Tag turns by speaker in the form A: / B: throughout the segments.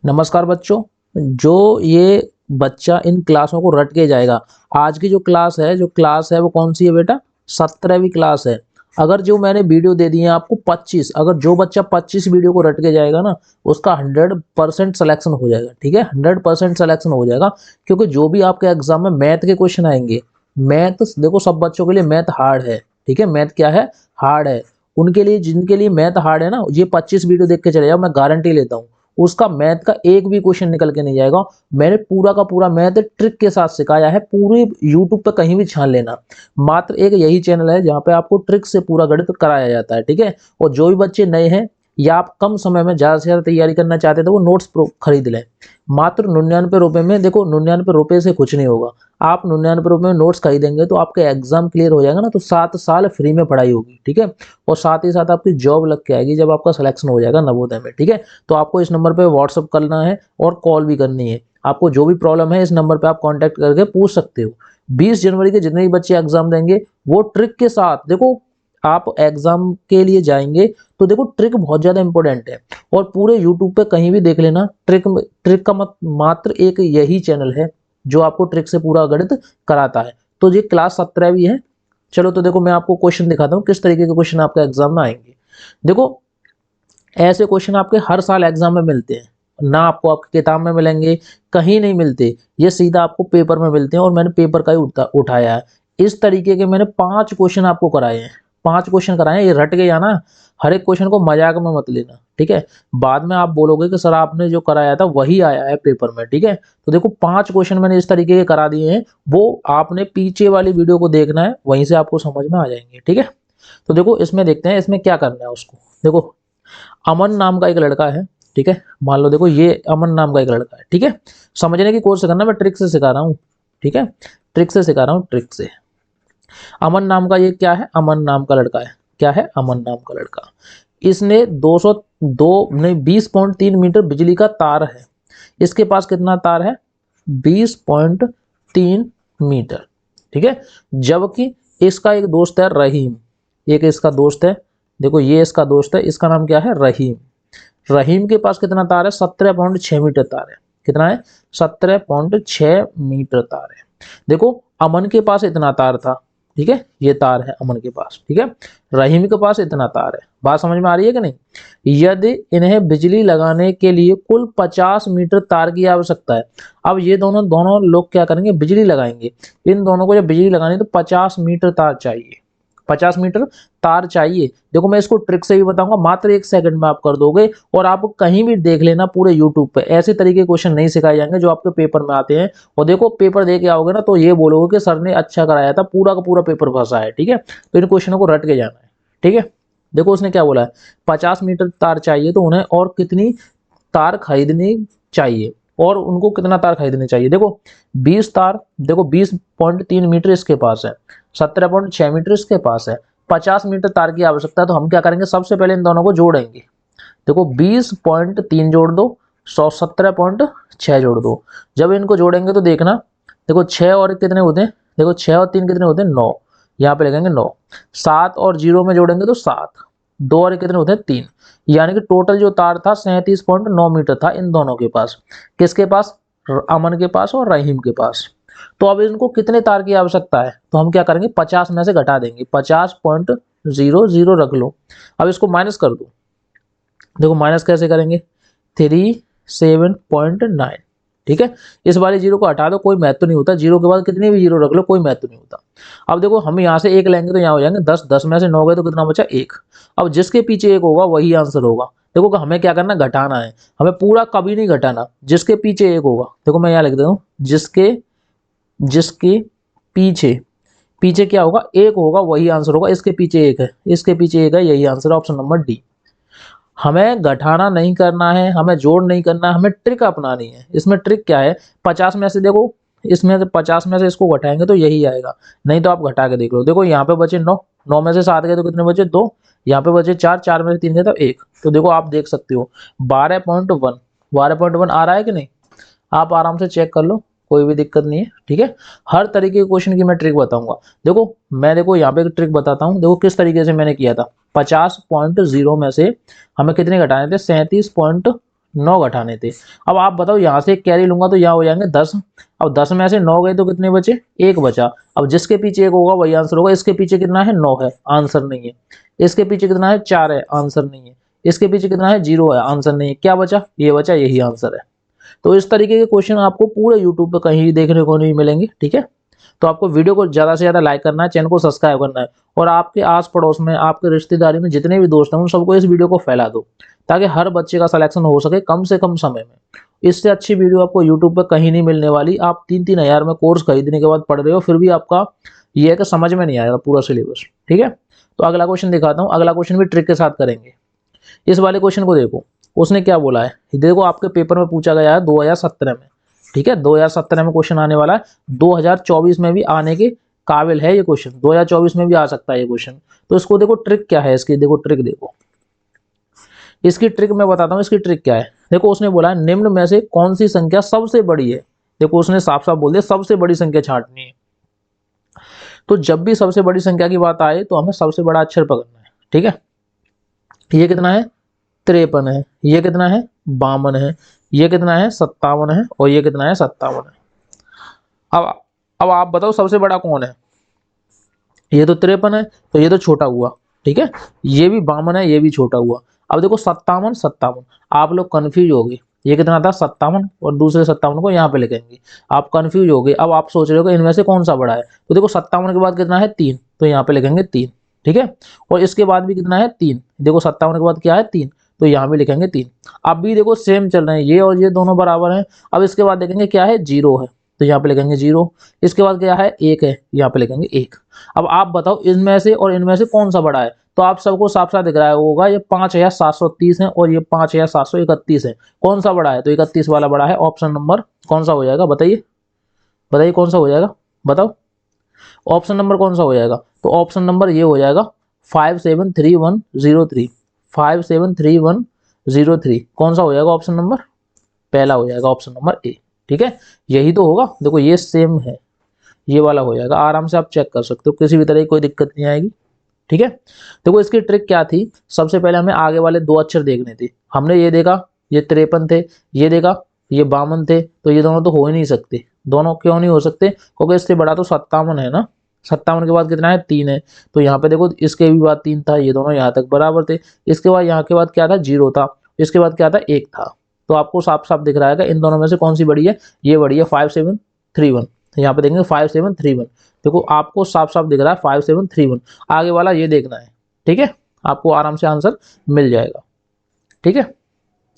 A: नमस्कार बच्चों। जो ये बच्चा इन क्लासों को रट के जाएगा, आज की जो क्लास है वो कौन सी है बेटा? 17वीं क्लास है। अगर जो मैंने वीडियो दे दी है आपको 25, अगर जो बच्चा 25 वीडियो को रट के जाएगा ना, उसका 100% सिलेक्शन हो जाएगा। ठीक है, 100% सिलेक्शन हो जाएगा। क्योंकि जो भी आपके एग्जाम में मैथ के क्वेश्चन आएंगे, मैथ देखो सब बच्चों के लिए मैथ हार्ड है। ठीक है, मैथ क्या है? हार्ड है। उनके लिए, जिनके लिए मैथ हार्ड है ना, ये 25 वीडियो देख के चले जाओ, मैं गारंटी लेता हूँ उसका मैथ का एक भी क्वेश्चन निकल के नहीं जाएगा। मैंने पूरा का पूरा मैथ ट्रिक के साथ सिखाया है, पूरे यूट्यूब पे कहीं भी छान लेना। मात्र एक यही चैनल है जहाँ पे आपको ट्रिक से पूरा गणित कराया जाता है। ठीक है, और जो भी बच्चे नए हैं या आप कम समय में ज्यादा से ज्यादा तैयारी करना चाहते हैं तो वो नोट्स खरीद लें। मात्र 99 रुपए में। देखो 99 रुपए से कुछ नहीं होगा। आप 99 रुपए में नोट्स खरीदेंगे तो आपके एग्जाम क्लियर हो जाएगा ना, तो 7 साल फ्री में पढ़ाई होगी। ठीक है, और साथ ही साथ आपकी जॉब लग के आएगी जब आपका सिलेक्शन हो जाएगा नवोदय में। ठीक है, तो आपको इस नंबर पे व्हाट्सअप करना है और कॉल भी करनी है। आपको जो भी प्रॉब्लम है इस नंबर पे आप कांटेक्ट करके पूछ सकते हो। 20 जनवरी के जितने भी बच्चे एग्जाम देंगे वो ट्रिक के साथ, देखो आप एग्जाम के लिए जाएंगे तो देखो ट्रिक बहुत ज्यादा इंपॉर्टेंट है। और पूरे यूट्यूब पे कहीं भी देख लेना, ट्रिक का मात्र एक यही चैनल है जो आपको ट्रिक से पूरा गणित कराता है। तो ये क्लास 17वीं है। चलो तो देखो मैं आपको क्वेश्चन दिखाता हूँ किस तरीके के क्वेश्चन आपके एग्जाम में आएंगे। देखो ऐसे क्वेश्चन आपके हर साल एग्जाम में मिलते हैं ना, आपको आपकी किताब में मिलेंगे, कहीं नहीं मिलते। ये सीधा आपको पेपर में मिलते हैं और मैंने पेपर का ही उठाया है। इस तरीके के मैंने 5 क्वेश्चन आपको कराए हैं। 5 क्वेश्चन कराए हैं, ये रट गया ना। हर एक क्वेश्चन को मजाक में मत लेना। ठीक है, बाद में आप बोलोगे कि सर आपने जो कराया था वही आया है पेपर में। ठीक है, तो देखो 5 क्वेश्चन मैंने इस तरीके के करा दिए हैं, वो आपने पीछे वाली वीडियो को देखना है, वहीं से आपको समझ में आ जाएंगे। ठीक है, तो देखो इसमें देखते हैं इसमें क्या करना है उसको। देखो अमन नाम का एक लड़का है। ठीक है, मान लो देखो ये अमन नाम का एक लड़का है। ठीक है, समझने की कोशिश करना, मैं ट्रिक से सिखा रहा हूँ। ठीक है, ट्रिक से सिखा रहा हूँ, ट्रिक से। अमन नाम का ये क्या है? अमन नाम का लड़का है। क्या है? अमन नाम का लड़का। इसने 202 नहीं 20.3 मीटर बिजली का तार है। इसके पास कितना तार है? 20.3 मीटर। ठीक है, जबकि इसका एक दोस्त है रहीम। एक इसका दोस्त है, देखो ये इसका दोस्त है, इसका नाम क्या है? रहीम। रहीम के पास कितना तार है? 17.6 मीटर तार है। कितना है? 17.6 मीटर तार है। देखो अमन के पास इतना तार था। ठीक है, ये तार है अमन के पास। ठीक है, रहीम के पास इतना तार है। बात समझ में आ रही है कि नहीं? यदि इन्हें बिजली लगाने के लिए कुल 50 मीटर तार की आवश्यकता है। अब ये दोनों दोनों लोग क्या करेंगे? बिजली लगाएंगे। इन दोनों को जब बिजली लगानी है तो 50 मीटर तार चाहिए। 50 मीटर तार चाहिए। देखो मैं इसको ट्रिक से भी बताऊंगा, मात्र 1 सेकंड में आप कर दोगे। और आप कहीं भी देख लेना पूरे यूट्यूब पे ऐसे तरीके के क्वेश्चन नहीं सिखाए जाएंगे जो आपके पेपर में आते हैं। और देखो पेपर दे के आओगे ना तो ये बोलोगे कि सर ने अच्छा कराया था, पूरा का पूरा पेपर फंसा है। ठीक है, तो इन क्वेश्चनों को रट के जाना है। ठीक है, देखो उसने क्या बोला है, 50 मीटर तार चाहिए तो उन्हें और कितनी तार खरीदनी चाहिए, और उनको कितना तार खरीदनी चाहिए। देखो 20 तार, देखो 20.3 मीटर इसके पास है, 17.6 मीटर इसके पास है, 50 मीटर तार की आवश्यकता है। तो हम क्या करेंगे? सबसे पहले इन दोनों को जोड़ेंगे। देखो 20.3 जोड़ दो, 17.6 जोड़ दो। जब इनको जोड़ेंगे तो देखना, देखो 6 और कितने होते हैं? देखो 6 और 3 कितने होते हैं? 9। यहाँ पे लिखेंगे 9। 7 और 0 में जोड़ेंगे तो 7। 2 और कितने होते हैं? 3। यानी कि टोटल जो तार था 37.9 मीटर था इन दोनों के पास। किसके पास? अमन के पास और रहीम के पास। तो अब इनको कितने तार की आवश्यकता है? तो हम क्या करेंगे? 50 में से घटा देंगे, 50.00 रख लो। अब इसको माइनस कर दो। देखो माइनस कैसे करेंगे? 37.9। ठीक है, इस वाले जीरो को हटा दो, कोई महत्व नहीं होता। जीरो के बाद कितने भी जीरो रख लो, कोई महत्व नहीं होता। अब देखो हम यहाँ से 1 लेंगे तो यहाँ हो जाएंगे 10। 10 में से 9 गए तो कितना बचा? 1। अब जिसके पीछे 1 होगा वही आंसर होगा। देखो कि हमें क्या करना? घटाना है। हमें पूरा कभी नहीं घटाना, जिसके पीछे 1 होगा। देखो मैं यहाँ लिख देता हूँ, जिसके जिसके पीछे पीछे क्या होगा? 1 होगा, वही आंसर होगा। इसके पीछे 1 है, इसके पीछे 1 है, यही आंसर है, ऑप्शन नंबर डी। हमें घटाना नहीं करना है, हमें जोड़ नहीं करना है, हमें ट्रिक अपनानी है। इसमें ट्रिक क्या है? 50 में से देखो, इसमें से 50 में से इसको घटाएंगे तो यही आएगा, नहीं तो आप घटा के देख लो। देखो यहाँ पे बचे 9। 9 में से 7 गए तो कितने बचे? 2। यहाँ पे बचे 4। 4 में से 3 गए तो 1। तो देखो आप देख सकते हो 12.1। 12.1 आ रहा है कि नहीं? आप आराम से चेक कर लो, कोई भी दिक्कत नहीं है। ठीक है, हर तरीके के क्वेश्चन की मैं ट्रिक बताऊंगा। देखो मैं देखो यहाँ पे एक ट्रिक बताता हूँ। देखो किस तरीके से मैंने किया था। 50.0 में से हमें कितने घटाने थे? 9 घटाने थे। अब आप बताओ यहाँ से एक कैरी लूंगा तो यहाँ हो जाएंगे 10। अब 10 में से 9 गए तो कितने बचे, 1 बचा। अब जिसके पीछे 1 होगा वही आंसर होगा। इसके पीछे कितना है, 9 है, आंसर नहीं है। इसके पीछे कितना है, 4 है, आंसर नहीं है। इसके पीछे कितना है, 0 है, आंसर नहीं है। क्या बचा, ये बचा, यही आंसर है। तो इस तरीके के क्वेश्चन आपको पूरे यूट्यूब पे कहीं देखने को नहीं मिलेंगे, ठीक है। तो आपको वीडियो को ज़्यादा से ज़्यादा लाइक करना है, चैनल को सब्सक्राइब करना है, और आपके आस पड़ोस में, आपके रिश्तेदारी में जितने भी दोस्त हैं उन सबको इस वीडियो को फैला दो, ताकि हर बच्चे का सिलेक्शन हो सके कम से कम समय में। इससे अच्छी वीडियो आपको यूट्यूब पर कहीं नहीं मिलने वाली। आप 3-3 हज़ार में कोर्स खरीदने के बाद पढ़ रहे हो, फिर भी आपका ये है कि समझ में नहीं आएगा पूरा सिलेबस, ठीक है। तो अगला क्वेश्चन दिखाता हूँ। अगला क्वेश्चन भी ट्रिक के साथ करेंगे। इस वाले क्वेश्चन को देखो, उसने क्या बोला है, देखो आपके पेपर में पूछा गया है 2017 में, ठीक है। 2017 में क्वेश्चन आने वाला है, 2024 में भी आने के काबिल है ये क्वेश्चन, 2024 में भी आ सकता है ये क्वेश्चन। तो इसको देखो ट्रिक क्या है इसकी, देखो ट्रिक देखो, इसकी ट्रिक मैं बताता हूँ इसकी ट्रिक क्या है। देखो उसने बोला है निम्न में से कौन सी संख्या सबसे बड़ी है। देखो उसने साफ साफ बोल दिया सबसे बड़ी संख्या छांटनी है। तो जब भी सबसे बड़ी संख्या की बात आए तो हमें सबसे बड़ा अक्षर पकड़ना है, ठीक है। ये कितना है, 53 है। ये कितना है, 52 है। ये कितना है, 57 है। और ये कितना है, 57 है। अब आप बताओ सबसे बड़ा कौन है। ये तो 53 है, तो ये तो छोटा हुआ, ठीक है। ये भी 52 है, ये भी छोटा हुआ। अब देखो 57 57, आप लोग कंफ्यूज हो गए। ये कितना था, 57, और दूसरे 57 को यहाँ पे लिखेंगे। आप कंफ्यूज हो गए। अब आप सोच रहे हो कि इनमें से कौन सा बड़ा है। तो देखो 57 के बाद कितना है, 3, तो यहाँ पे लिखेंगे 3, ठीक है। और इसके बाद भी कितना है, 3। देखो 57 के बाद क्या है, 3, तो यहाँ भी लिखेंगे 3। अब भी देखो सेम चल रहे हैं, ये और ये दोनों बराबर हैं। अब इसके बाद देखेंगे क्या है, 0 है, तो यहाँ पे लिखेंगे 0। इसके बाद क्या है, 1 है, यहाँ पे लिखेंगे 1। अब आप बताओ इनमें से और इनमें से कौन सा बड़ा है। तो आप सबको साफ साफ दिख रहा होगा, ये 5730 है और ये 5731 है। कौन सा बड़ा है, तो 31 वाला बड़ा है। ऑप्शन नंबर कौन सा हो जाएगा, बताइए बताइए कौन सा हो जाएगा, बताओ ऑप्शन नंबर कौन सा हो जाएगा। तो ऑप्शन नंबर ये हो जाएगा 573103, 573103 कौन सा हो जाएगा ऑप्शन नंबर, पहला हो जाएगा, ऑप्शन नंबर ए, ठीक है। यही तो होगा, देखो ये सेम है, ये वाला हो जाएगा। आराम से आप चेक कर सकते हो, किसी भी तरह की कोई दिक्कत नहीं आएगी, ठीक है। देखो इसकी ट्रिक क्या थी, सबसे पहले हमें आगे वाले 2 अक्षर देखने थे। हमने ये देखा, ये 53 थे, ये देखा, ये 52 थे, तो ये दोनों तो हो ही नहीं सकते। दोनों क्यों नहीं हो सकते, क्योंकि इससे बड़ा तो 57 है ना। 57 के बाद कितना है, 3 है। तो यहाँ पे देखो इसके भी बाद 3 था, ये दोनों यहाँ तक बराबर थे। इसके बाद यहाँ के बाद क्या था, 0 था। इसके बाद क्या था, 1 था। तो आपको साफ साफ दिख रहा है कि इन दोनों में से कौन सी बड़ी है, ये बड़ी है 5731। यहाँ पे देखेंगे 5731, देखो आपको साफ साफ दिख रहा है 5731। आगे वाला ये देखना है, ठीक है। आपको आराम से आंसर मिल जाएगा, ठीक है।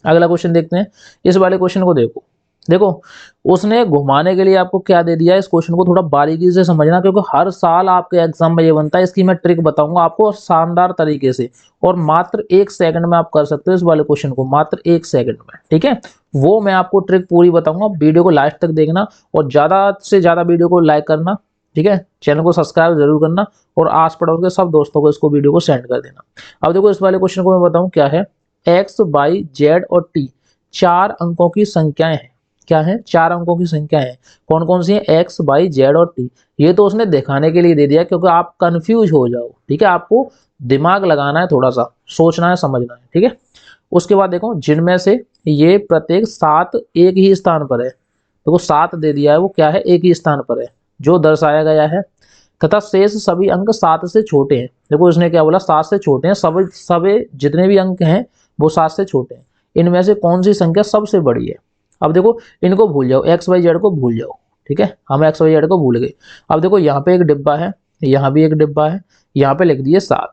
A: अगला क्वेश्चन देखते हैं। इस वाले क्वेश्चन को देखो, देखो उसने घुमाने के लिए आपको क्या दे दिया है। इस क्वेश्चन को थोड़ा बारीकी से समझना, क्योंकि हर साल आपके एग्जाम में ये बनता है। इसकी मैं ट्रिक बताऊंगा आपको शानदार तरीके से, और मात्र 1 सेकंड में आप कर सकते हो इस वाले क्वेश्चन को, मात्र 1 सेकंड में, ठीक है। वो मैं आपको ट्रिक पूरी बताऊंगा, वीडियो को लास्ट तक देखना, और ज्यादा से ज्यादा वीडियो को लाइक करना, ठीक है। चैनल को सब्सक्राइब जरूर करना, और आस पड़ोस के सब दोस्तों को इसको वीडियो को सेंड कर देना। अब देखो इस वाले क्वेश्चन को मैं बताऊं क्या है। एक्स, वाई, जेड और टी 4 अंकों की संख्याएं हैं। क्या है, 4 अंकों की संख्या है। कौन कौन सी है, एक्स, वाई, जेड और टी। ये तो उसने दिखाने के लिए दे दिया क्योंकि आप कंफ्यूज हो जाओ, ठीक है। आपको दिमाग लगाना है, थोड़ा सा सोचना है, समझना है, ठीक है। उसके बाद देखो जिनमें से ये प्रत्येक 7 एक ही स्थान पर है। देखो 7 दे दिया है, वो क्या है, एक ही स्थान पर है जो दर्शाया गया है, तथा शेष सभी अंक 7 से छोटे हैं। देखो इसने क्या बोला, 7 से छोटे हैं, सभी जितने भी अंक हैं वो 7 से छोटे हैं। इनमें से कौन सी संख्या सबसे बड़ी है। अब देखो इनको भूल जाओ, एक्स वाई जेड को भूल जाओ, ठीक है। हम एक्स वाई जेड को भूल गए। अब देखो यहाँ पे एक डिब्बा है, यहाँ भी एक डिब्बा है, यहाँ पे लिख दिए 7।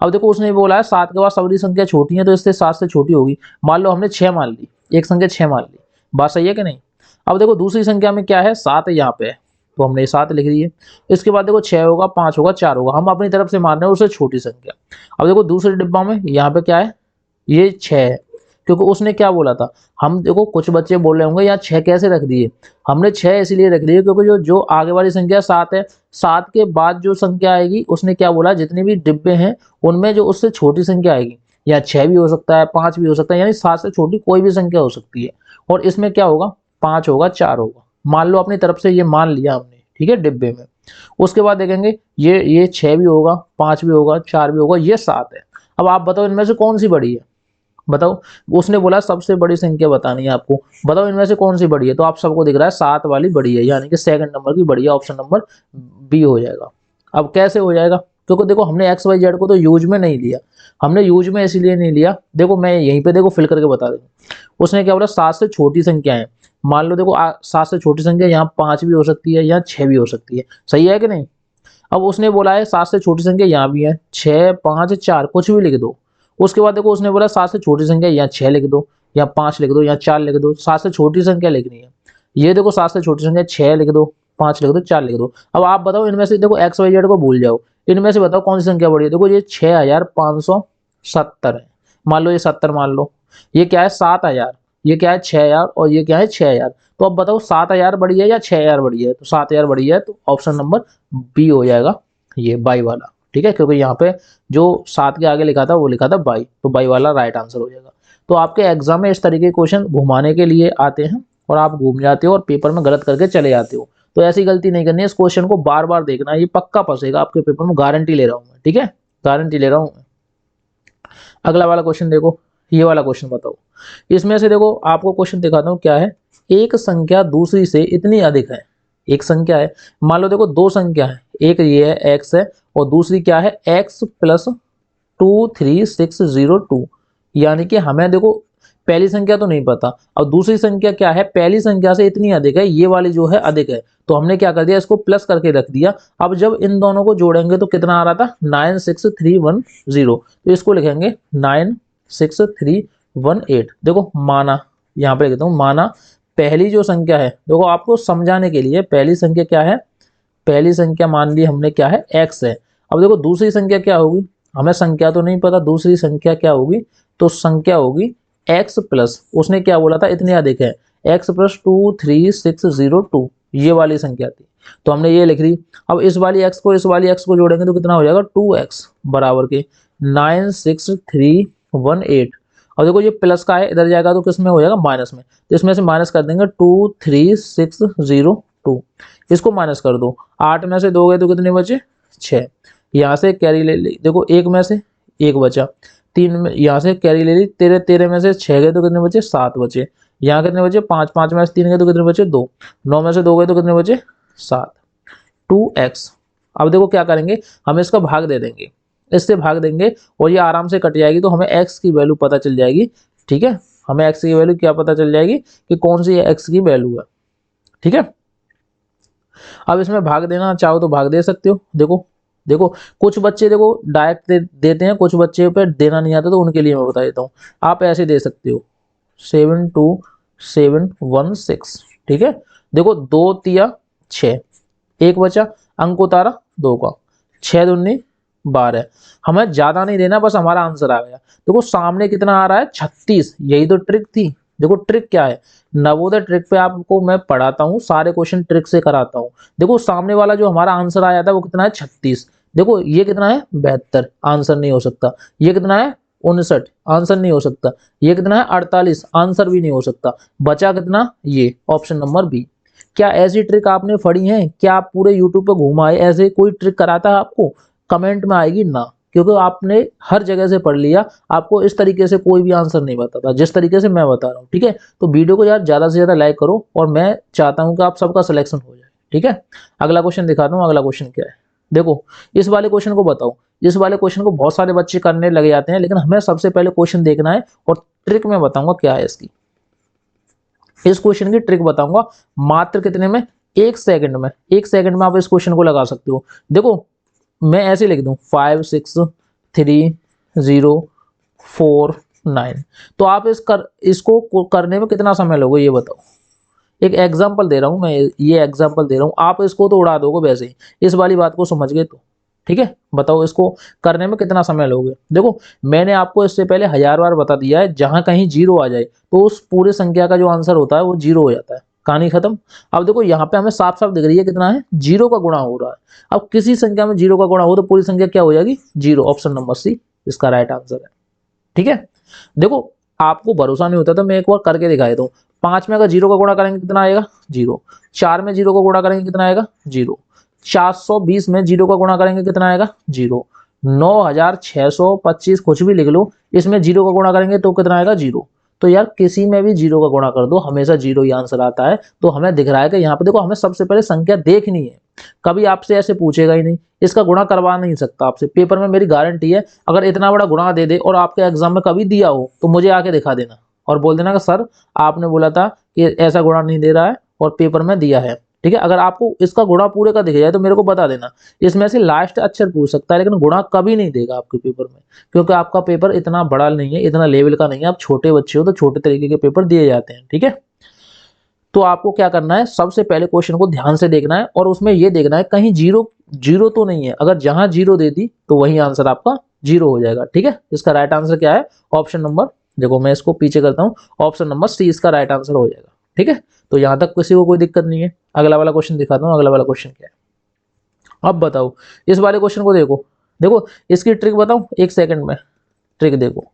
A: अब देखो उसने बोला है 7 के बाद सभी संख्या छोटी है, तो इससे 7 से छोटी होगी। मान लो हमने 6 मान ली, एक संख्या 6 मान ली, बात सही है कि नहीं। अब देखो दूसरी संख्या में क्या है, 7 यहाँ पे है, तो हमने 7 लिख दी है। इसके बाद देखो 6 होगा, 5 होगा, 4 होगा, हम अपनी तरफ से मान रहे हैं उससे छोटी संख्या। अब देखो दूसरे डिब्बा में यहाँ पे क्या है, ये 6 है, क्योंकि उसने क्या बोला था। हम देखो कुछ बच्चे बोल रहे होंगे यहाँ 6 कैसे रख दिए। हमने 6 इसीलिए रख दिए क्योंकि जो आगे वाली संख्या 7 है, 7 के बाद जो संख्या आएगी, उसने क्या बोला, जितने भी डिब्बे हैं उनमें जो उससे छोटी संख्या आएगी, या 6 भी हो सकता है, 5 भी हो सकता है, यानी 7 से छोटी कोई भी संख्या हो सकती है। और इसमें क्या होगा, 5 होगा, 4 होगा, मान लो अपनी तरफ से ये मान लिया हमने, ठीक है, डिब्बे में। उसके बाद देखेंगे ये 6 भी होगा, 5 भी होगा, 4 भी होगा, ये 7 है। अब आप बताओ इनमें से कौन सी बड़ी है। बताओ, उसने बोला सबसे बड़ी संख्या बतानी है आपको, बताओ इनमें से कौन सी बड़ी है, तो आप सबको दिख रहा है 7 वाली बड़ी है, यानी कि सेकंड नंबर की बड़ी है, ऑप्शन नंबर बी हो जाएगा। अब कैसे हो जाएगा, क्योंकि देखो हमने एक्स वाई जेड को तो यूज में नहीं लिया, हमने यूज में इसीलिए नहीं लिया, देखो मैं यहीं पे देखो फिल करके बता दूँ। उसने क्या बोला 7 से छोटी संख्या है, मान लो देखो 7 से छोटी संख्या यहाँ 5 भी हो सकती है, यहाँ 6 भी हो सकती है, सही है कि नहीं। अब उसने बोला है 7 से छोटी संख्या यहाँ भी है, 6 5 4 कुछ भी लिख दो। उसके बाद देखो उसने बोला 7 से छोटी संख्या यहाँ 6 लिख दो, या 5 लिख दो, या 4 लिख दो, 7 से छोटी संख्या लिखनी है। ये देखो 7 से छोटी संख्या 6 लिख दो, 5 लिख दो, 4 लिख दो। अब आप बताओ इनमें से देखो एक्स वाई जेड को भूल जाओ, इनमें से बताओ कौन सी संख्या बड़ी है। देखो ये 6570 है, मान लो ये 70 मान लो, ये क्या है 7000, ये क्या है 6000, और ये क्या है 6000। तो अब बताओ 7000 बड़ी है या 6000 बड़ी है, तो 7000 बड़ी है, तो ऑप्शन नंबर बी हो जाएगा, ये बाई वाला। ठीक है, क्योंकि यहाँ पे जो 7 के आगे लिखा था वो लिखा था बाई, तो बाई वाला राइट आंसर हो जाएगा। तो आपके एग्जाम में इस तरीके के क्वेश्चन घुमाने के लिए आते हैं, और आप घूम जाते हो और पेपर में गलत करके चले जाते हो। तो ऐसी गलती नहीं करनी है, इस क्वेश्चन को बार बार देखना है, ये पक्का फंसेगा आपके पेपर में, गारंटी ले रहा हूँ मैं। ठीक है, गारंटी ले रहा हूँ। अगला वाला क्वेश्चन देखो, ये वाला क्वेश्चन बताओ। इसमें से देखो आपको क्वेश्चन दिखाता हूँ क्या है। एक संख्या दूसरी से इतनी अधिक है, एक संख्या है, मान लो देखो दो संख्या है, एक ये है एक्स है, और दूसरी क्या है एक्स प्लस 23602, यानी कि हमें देखो पहली संख्या तो नहीं पता, और दूसरी संख्या क्या है पहली संख्या से इतनी अधिक है, ये वाली जो है अधिक है, तो हमने क्या कर दिया इसको प्लस करके रख दिया। अब जब इन दोनों को जोड़ेंगे तो कितना आ रहा था 96310, तो इसको लिखेंगे 96318। देखो माना, यहाँ पे लिखता हूँ माना पहली जो संख्या है, देखो आपको समझाने के लिए, पहली संख्या क्या है, पहली संख्या मान ली हमने क्या है एक्स है। अब देखो दूसरी संख्या क्या होगी, हमें संख्या तो नहीं पता, दूसरी संख्या क्या होगी, तो संख्या होगी एक्स प्लस, उसने क्या बोला था इतने अधिक है, एक्स प्लस 23602, ये वाली संख्या थी, तो हमने ये लिख दी। अब इस वाली एक्स को इस वाली एक्स को जोड़ेंगे तो कितना हो जाएगा 2x बराबर के 96318। अब देखो ये प्लस का है, इधर जाएगा तो किस में हो जाएगा माइनस में, तो इसमें से माइनस कर देंगे 23602, इसको माइनस कर दो, 8 में से दोगे तो कितने बचे 6, यहाँ से कैरी ले ली, देखो एक में से एक बचा, 3 में यहाँ से कैरी ले ली, 13 में से 6 गए तो कितने बचे 7 बचे, यहाँ कितने बचे 5, 5 में से 3 गए तो कितने बचे 2, 9 में से 2 गए तो कितने बचे 7, 2x। अब देखो क्या करेंगे, हम इसका भाग दे देंगे, इससे भाग देंगे और ये आराम से कट जाएगी, तो हमें x की वैल्यू पता चल जाएगी। ठीक है, हमें x की वैल्यू क्या पता चल जाएगी कि कौन सी x की वैल्यू है। ठीक है, अब इसमें भाग देना चाहो तो भाग दे सकते हो। देखो देखो कुछ बच्चे देखो डायरेक्ट देते हैं, कुछ बच्चे पे देना नहीं आता, तो उनके लिए मैं बता देता हूँ, आप ऐसे दे सकते हो 72716। ठीक है, देखो 2 तिया 6, एक बचा, अंक उतारा 2 का, 6 दूनी 12, हमें ज्यादा नहीं देना, बस हमारा आंसर आ गया। देखो सामने कितना आ रहा है 36, यही तो ट्रिक थी। देखो ट्रिक क्या है, नवोदय ट्रिक पे आपको मैं पढ़ाता हूँ, सारे क्वेश्चन ट्रिक से कराता हूँ। देखो सामने वाला जो हमारा आंसर आया था वो कितना है 36, देखो ये कितना है 72, आंसर नहीं हो सकता, ये कितना है 59, आंसर नहीं हो सकता, ये कितना है 48, आंसर भी नहीं हो सकता, बचा कितना ये ऑप्शन नंबर बी। क्या ऐसी ट्रिक आपने पढ़ी है, क्या आप पूरे यूट्यूब पे घुमाए ऐसे कोई ट्रिक कराता है आपको, कमेंट में आएगी ना, क्योंकि आपने हर जगह से पढ़ लिया, आपको इस तरीके से कोई भी आंसर नहीं बताता जिस तरीके से मैं बता रहा हूँ। ठीक है, तो वीडियो को यार ज्यादा से ज्यादा लाइक करो, और मैं चाहता हूँ कि आप सबका सिलेक्शन हो जाए। ठीक है, अगला क्वेश्चन दिखाता हूँ, अगला क्वेश्चन क्या है। देखो इस वाले क्वेश्चन को बताओ, इस वाले क्वेश्चन को बहुत सारे बच्चे करने लगे जाते हैं, लेकिन हमें सबसे पहले क्वेश्चन देखना है और ट्रिक में बताऊंगा क्या है इसकी। इस क्वेश्चन की ट्रिक बताऊंगा मात्र कितने में, 1 सेकंड में, 1 सेकंड में आप इस क्वेश्चन को लगा सकते हो। देखो मैं ऐसे लिख दूं 5 6 3 0 4 9, तो आप इसको करने में कितना समय लोगे ये बताओ। एक एग्जांपल दे रहा हूं मैं, ये एग्जांपल दे रहा हूं, आप इसको तो उड़ा दोगे वैसे ही, इस वाली बात को समझ गए तो। ठीक है, बताओ इसको करने में कितना समय लोगे। देखो मैंने आपको इससे पहले 1000 बार बता दिया है, जहां कहीं जीरो आ जाए तो उस पूरे संख्या का जो आंसर होता है वो जीरो हो जाता है, कहानी खत्म। अब देखो यहाँ पे हमें साफ साफ दिख रही है कितना है, जीरो का गुणा हो रहा है। अब किसी संख्या में जीरो का गुणा हो तो पूरी संख्या क्या हो जाएगी जीरो, ऑप्शन नंबर सी इसका राइट आंसर है। ठीक है, देखो आपको भरोसा नहीं होता तो मैं एक बार करके दिखा देता हूँ। 5 में अगर जीरो का गुणा करेंगे कितना आएगा जीरो, 4 में जीरो का गुणा करेंगे कितना आएगा जीरो, 420 में जीरो का गुणा करेंगे कितना आएगा जीरो, 9625 कुछ भी लिख लो, इसमें 0 का गुणा करेंगे तो कितना आएगा 0। तो यार किसी में भी 0 का गुणा कर दो, हमेशा 0 ही आंसर आता है। तो हमें दिख रहा है कि यहाँ पे देखो, हमें सबसे पहले संख्या देखनी है। कभी आपसे ऐसे पूछेगा ही नहीं, इसका गुणा करवा नहीं सकता आपसे पेपर में, मेरी गारंटी है। अगर इतना बड़ा गुणा दे दे और आपके एग्जाम में कभी दिया हो तो मुझे आके दिखा देना और बोल देना कि सर आपने बोला था कि ऐसा गुणा नहीं दे रहा है और पेपर में दिया है। ठीक है, अगर आपको इसका गुणा पूरे का दिख जाए तो मेरे को बता देना। इसमें से लास्ट अक्षर पूछ सकता है, लेकिन गुणा कभी नहीं देगा आपके पेपर में, क्योंकि आपका पेपर इतना बड़ा नहीं है, इतना लेवल का नहीं है। आप छोटे बच्चे हो तो छोटे तरीके के पेपर दिए जाते हैं। ठीक है, तो आपको क्या करना है, सबसे पहले क्वेश्चन को ध्यान से देखना है और उसमें ये देखना है कहीं जीरो जीरो तो नहीं है। अगर जहां जीरो दे दी तो वही आंसर आपका जीरो हो जाएगा। ठीक है, इसका राइट आंसर क्या है, ऑप्शन नंबर, देखो मैं इसको पीछे करता हूँ, ऑप्शन नंबर सी इसका राइट आंसर हो जाएगा। ठीक है, तो यहां तक किसी को कोई दिक्कत नहीं है। अगला वाला क्वेश्चन दिखाता हूँ, अगला वाला क्वेश्चन क्या है। अब बताओ इस वाले क्वेश्चन को, देखो देखो इसकी ट्रिक बताऊं, एक सेकंड में ट्रिक देखो।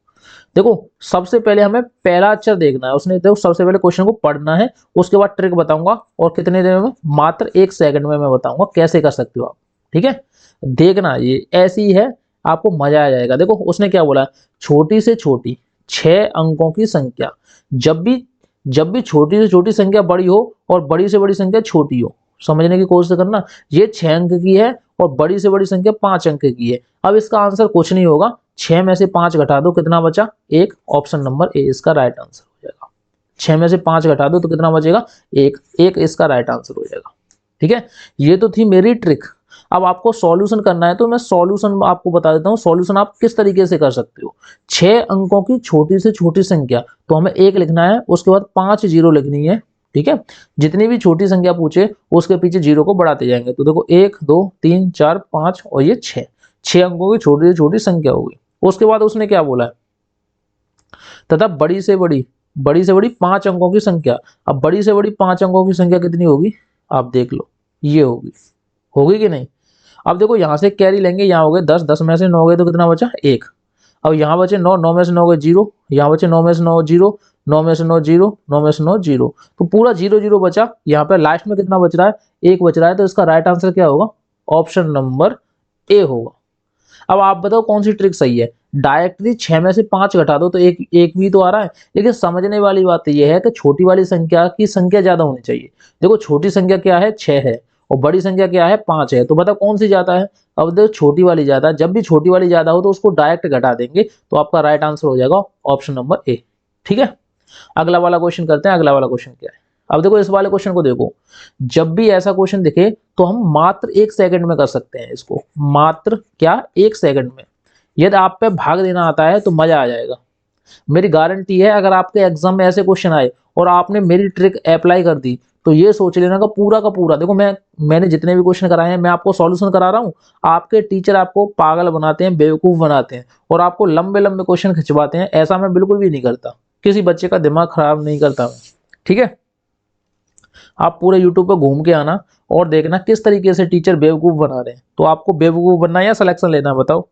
A: देखो सबसे पहले हमें पहला अक्षर देखना है, उसने देखो सबसे पहले क्वेश्चन को पढ़ना है, उसके बाद ट्रिक बताऊंगा और कितने देर में, मात्र 1 सेकंड में मैं बताऊंगा कैसे कर सकते हो आप। ठीक है, देखना ये ऐसी है, आपको मजा आ जाएगा। देखो उसने क्या बोला, छोटी से छोटी 6 अंकों की संख्या, जब भी छोटी से छोटी संख्या बड़ी हो और बड़ी से बड़ी संख्या छोटी हो, समझने की कोशिश करना। ये 6 अंक की है और बड़ी से बड़ी संख्या 5 अंक की है। अब इसका आंसर कुछ नहीं होगा, 6 में से 5 घटा दो, कितना बचा 1, ऑप्शन नंबर ए इसका राइट आंसर हो जाएगा। 6 में से 5 घटा दो तो कितना बचेगा 1, 1 इसका राइट आंसर हो जाएगा। ठीक है, ये तो थी मेरी ट्रिक। अब आपको सॉल्यूशन करना है तो मैं सॉल्यूशन आपको बता देता हूँ, सॉल्यूशन आप किस तरीके से कर सकते हो। 6 अंकों की छोटी से छोटी संख्या, तो हमें 1 लिखना है, उसके बाद 5 जीरो लिखनी है। ठीक है, जितनी भी छोटी संख्या पूछे उसके पीछे जीरो को बढ़ाते जाएंगे। तो देखो 1 2 3 4 5 और ये 6, 6 अंकों की छोटी से छोटी संख्या होगी। उसके बाद उसने क्या बोला है, तथा बड़ी से बड़ी 5 अंकों की संख्या। अब बड़ी से बड़ी 5 अंकों की संख्या कितनी होगी, आप देख लो, ये होगी, होगी कि नहीं। अब देखो यहाँ से कैरी लेंगे, यहाँ हो गए 10, 10 में से 9 गए तो कितना बचा 1। अब यहाँ बचे 9, 9 में से 9 गए 0, यहाँ बचे 9 में से 9 0, 9 में से 9 0, 9 में से 9 0, तो पूरा 0 0 बचा। यहाँ पे लास्ट में कितना बच रहा है, 1 बच रहा है। तो इसका राइट आंसर क्या होगा, ऑप्शन नंबर ए होगा। अब आप बताओ कौन सी ट्रिक सही है, डायरेक्टली 6 में से 5 घटा दो तो एक एक भी तो आ रहा है। लेकिन समझने वाली बात यह है कि छोटी वाली संख्या की संख्या ज्यादा होनी चाहिए। देखो छोटी संख्या क्या है 6 है और बड़ी संख्या क्या है 5 है, तो बताओ कौन सी ज्यादा है। अब देखो छोटी वाली ज्यादा है, जब भी छोटी वाली ज्यादा हो तो उसको डायरेक्ट घटा देंगे, तो आपका राइट आंसर हो जाएगा ऑप्शन नंबर ए। ठीक है, अगला वाला क्वेश्चन करते हैं। अगला वाला क्वेश्चन क्या है, अब देखो इस वाले क्वेश्चन को देखो, जब भी ऐसा क्वेश्चन दिखे तो हम मात्र 1 सेकंड में कर सकते हैं इसको, मात्र क्या 1 सेकंड में। यदि आप पे भाग देना आता है तो मजा आ जाएगा, मेरी गारंटी है। अगर आपके एग्जाम में ऐसे क्वेश्चन आए और आपने मेरी ट्रिक अप्लाई कर दी तो ये सोच लेना का पूरा देखो, मैंने जितने भी क्वेश्चन कराए हैं मैं आपको सॉल्यूशन करा रहा हूँ। आपके टीचर आपको पागल बनाते हैं, बेवकूफ बनाते हैं और आपको लंबे लंबे क्वेश्चन खिंचवाते हैं। ऐसा मैं बिल्कुल भी नहीं करता, किसी बच्चे का दिमाग खराब नहीं करता मैं। ठीक है, आप पूरे यूट्यूब पर घूम के आना और देखना किस तरीके से टीचर बेवकूफ बना रहे हैं। तो आपको बेवकूफ बनना है या सिलेक्शन लेना है बताओ।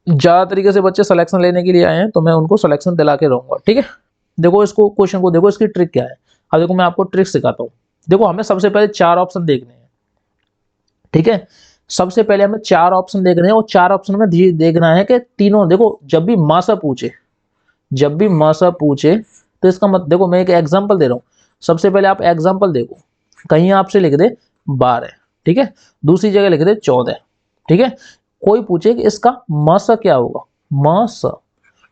A: ज्यादा तरीके से बच्चे सिलेक्शन लेने के लिए आए हैं तो मैं उनको सिलेक्शन दिला के रहूंगा। ठीक है, देखो इसको क्वेश्चन को देखो, इसकी ट्रिक क्या है। अब देखो मैं आपको ट्रिक सिखाता हूँ। देखो हमें सबसे पहले 4 ऑप्शन देखने हैं। ठीक है, सबसे पहले हमें 4 ऑप्शन देखने हैं और 4 ऑप्शन में देखना है कि तीनों, देखो जब भी माँ से पूछे, जब भी माँ से पूछे तो इसका मत, देखो मैं एक एग्जांपल दे रहा हूँ। सबसे पहले आप एग्जांपल देखो, कहीं आपसे लिख दे 12, ठीक है, दूसरी जगह लिख दे 14। ठीक है, कोई पूछे कि इसका मस क्या होगा, मस,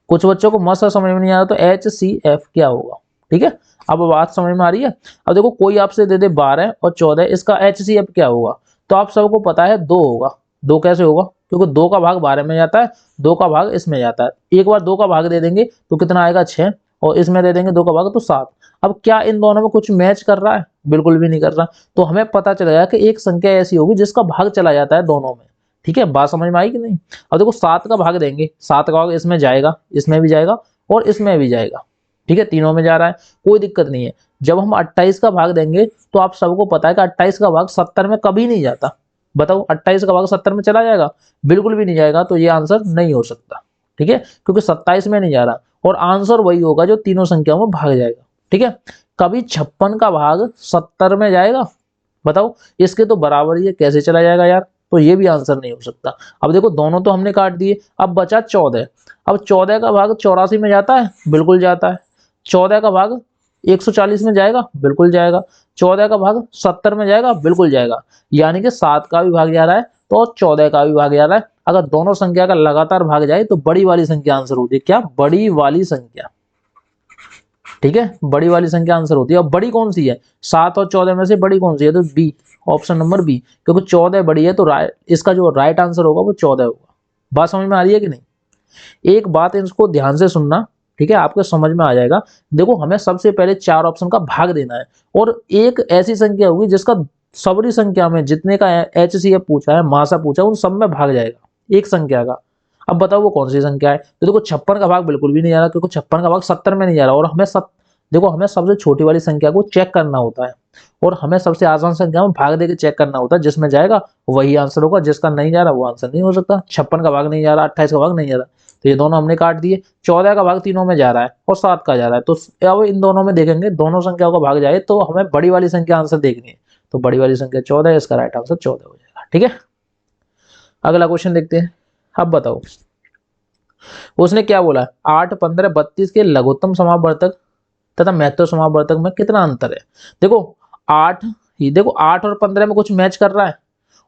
A: कुछ बच्चों को मस समझ में नहीं आ रहा तो HCF क्या होगा। ठीक है, अब बात समझ में आ रही है। अब देखो कोई आपसे दे दे 12 और 14, इसका HCF क्या होगा, तो आप सबको पता है 2 होगा। 2 कैसे होगा, क्योंकि 2 का भाग 12 में जाता है, 2 का भाग इसमें जाता है। एक बार 2 का भाग दे देंगे तो कितना आएगा 6, और इसमें दे देंगे 2 का भाग तो 7। अब क्या इन दोनों में कुछ मैच कर रहा है, बिल्कुल भी नहीं कर रहा। तो हमें पता चल गया कि एक संख्या ऐसी होगी जिसका भाग चला जाता है दोनों में। ठीक है, बात समझ में आई कि नहीं। अब देखो 7 का भाग देंगे, 7 का भाग इसमें जाएगा, इसमें भी जाएगा और इसमें भी जाएगा। ठीक है, तीनों में जा रहा है, कोई दिक्कत नहीं है। जब हम 28 का भाग देंगे तो आप सबको पता है कि 28 का भाग 70 में कभी नहीं जाता। बताओ 28 का भाग 70 में चला जाएगा, बिल्कुल भी नहीं जाएगा। तो ये आंसर नहीं हो सकता। ठीक है, क्योंकि 27 में नहीं जा रहा और आंसर वही होगा जो तीनों संख्याओं में भाग जाएगा। ठीक है, कभी 56 का भाग 70 में जाएगा, बताओ, इसके तो बराबर ही है, कैसे चला जाएगा यार। तो ये भी आंसर नहीं हो सकता। अब देखो दोनों तो हमने काट दिए, अब बचा 14। अब 14 का भाग 84 में जाता है, बिल्कुल जाता है। 14 का भाग 140 में जाएगा, बिल्कुल जाएगा। 14 का भाग 70 में जाएगा, बिल्कुल जाएगा। यानी कि 7 का भी भाग जा रहा है तो 14 का भी भाग जा रहा है। अगर दोनों संख्या का लगातार भाग जाए तो बड़ी वाली संख्या आंसर होती है। क्या? बड़ी वाली संख्या। ठीक है, बड़ी वाली संख्या आंसर होती है। अब बड़ी कौन सी है? 7 और 14 में से बड़ी कौन सी है? तो बी, ऑप्शन नंबर बी, क्योंकि 14 बड़ी है तो इसका जो राइट आंसर होगा वो 14 होगा। बात समझ में आ रही है कि नहीं? एक बात इसको ध्यान से सुनना, ठीक है, आपको समझ में आ जाएगा। देखो हमें सबसे पहले 4 ऑप्शन का भाग देना है और एक ऐसी संख्या होगी जिसका सबरी संख्या में जितने का HCF पूछा है, मासा पूछा है, उन सब में भाग जाएगा एक संख्या का। अब बताओ वो कौन सी संख्या है? तो देखो 56 का भाग बिल्कुल भी नहीं जा रहा, क्योंकि 56 का भाग 70 में नहीं जा रहा। और हमें देखो हमें सबसे छोटी वाली संख्या को चेक करना होता है और हमें सबसे आसान संख्या में भाग देके चेक करना होता है। जिसमें जाएगा वही आंसर होगा, जिसका नहीं जा रहा वो आंसर नहीं हो सकता। 56 का भाग नहीं जा रहा, 28 का भाग नहीं जा रहा, तो ये दोनों हमने काट दिए। 14 का भाग तीनों में जा रहा है और 7 का जा रहा है, तो अब इन दोनों में देखेंगे, दोनों संख्याओं का भाग जाए तो हमें बड़ी वाली संख्या आंसर देखनी है। तो बड़ी वाली संख्या 14 है, इसका राइट आंसर 14 हो जाएगा। ठीक है, अगला क्वेश्चन देखते हैं। अब बताओ उसने क्या बोला? 8, 15, 32 के लघुत्तम समापवर्तक तथा महत्तम समापवर्तक में कितना अंतर है? देखो 8 ही, देखो 8 और 15 में कुछ मैच कर रहा है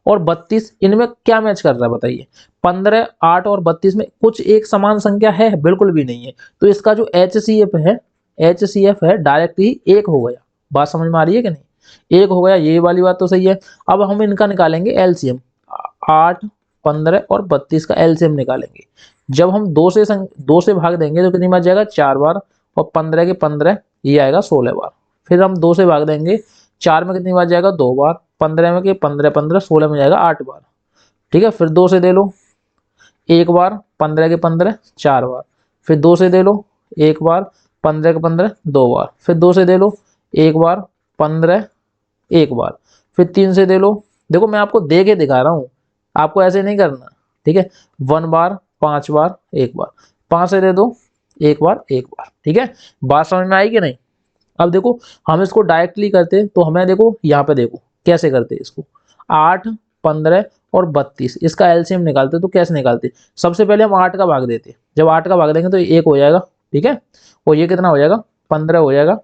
A: और 32 इनमें क्या मैच कर रहा है बताइए? 15, 8 और 32 में कुछ एक समान संख्या है? बिल्कुल भी नहीं है। तो इसका जो HCF है डायरेक्ट ही 1 हो गया। बात समझ में आ रही है कि नहीं? 1 हो गया, ये वाली बात तो सही है। अब हम इनका निकालेंगे LCM। 8, 15 और 32 का LCM निकालेंगे। जब हम 2 से भाग देंगे तो कितनी बार जाएगा? 4 बार। और 15 के 15 ये आएगा 16 बार। फिर हम 2 से भाग देंगे, 4 में कितनी बार जाएगा? 2 बार। 15 में के 15 15 16 में जाएगा 8 बार। ठीक है, फिर 2 से दे लो 1 बार, 15 के 15 4 बार। फिर 2 से दे लो 1 बार, 15 के 15 2 बार। फिर 2 से दे लो 1 बार, 15 1 बार। फिर 3 से दे लो, देखो मैं आपको दे के दिखा रहा हूँ, आपको ऐसे नहीं करना। ठीक है, 1 बार, 5 बार, 1 बार। 5 से दे दो 1 बार 1 बार। ठीक है, बात समझ में आई कि नहीं? अब देखो हम इसको डायरेक्टली करते तो हमें देखो यहाँ पे देखो कैसे करते इसको। 8, 15 और 32 इसका LCM निकालते तो कैसे निकालते? सबसे पहले हम 8 का भाग देते। जब 8 का भाग देंगे तो 1 हो जाएगा। ठीक है, और ये कितना हो जाएगा? 15 हो जाएगा।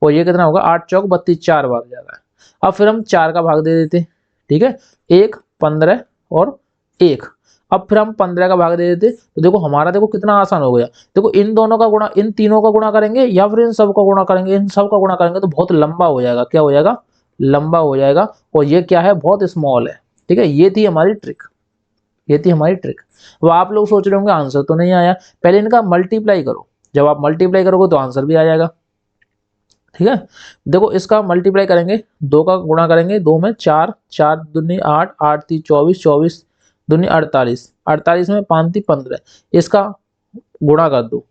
A: और ये कितना होगा? 8 चौक 32, 4 बार जा रहा है। अब फिर हम 4 का भाग दे देते। ठीक है, 1, 15 और 1। अब फिर हम 15 का भाग दे देते तो देखो हमारा देखो कितना आसान हो गया। देखो इन दोनों का गुणा, इन तीनों का गुणा करेंगे या फिर इन सब का गुणा करेंगे? इन सब का गुणा करेंगे तो बहुत लंबा हो जाएगा। क्या हो जाएगा? लंबा हो जाएगा। और ये क्या है? बहुत स्मॉल है। ठीक है, ये थी हमारी ट्रिक, ये थी हमारी ट्रिक। अब आप लोग सोच रहे होंगे आंसर तो नहीं आया, पहले इनका मल्टीप्लाई करो। जब आप मल्टीप्लाई करोगे तो आंसर भी आ जाएगा। ठीक है, देखो इसका मल्टीप्लाई करेंगे, 2 का गुणा करेंगे, 2 में 4, 4 दूनी 8, 8 ती 24, 24 दूनी 48, 48 में 5 ती 15, इसका गुणा कर दो।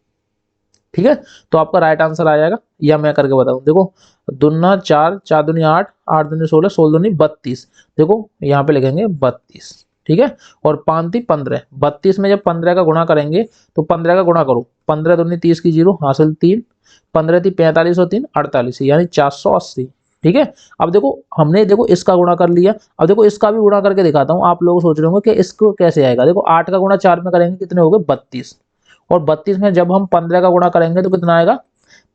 A: ठीक है, तो आपका राइट आंसर आ जाएगा। या मैं करके बताऊं, देखो दुना 4, 4 दूनी 8, 8 दूनी 16, 16 दूनी 32। देखो यहाँ पे लिखेंगे 32। ठीक है, और 5 ती 15, 32 में जब 15 का गुणा करेंगे तो 15 का गुणा करो, 15 दूनी 30 की 0 हासिल 3, 15 थी 45 और 3 48, यानी 480। ठीक है, अब देखो हमने देखो इसका गुणा कर लिया। अब देखो इसका भी गुणा करके दिखाता हूँ। आप लोग सोच रहे होंगे कि इसको कैसे आएगा? देखो 8 का गुणा 4 में करेंगे कितने हो गए? 32। और 32 में जब हम 15 का गुणा करेंगे तो कितना आएगा?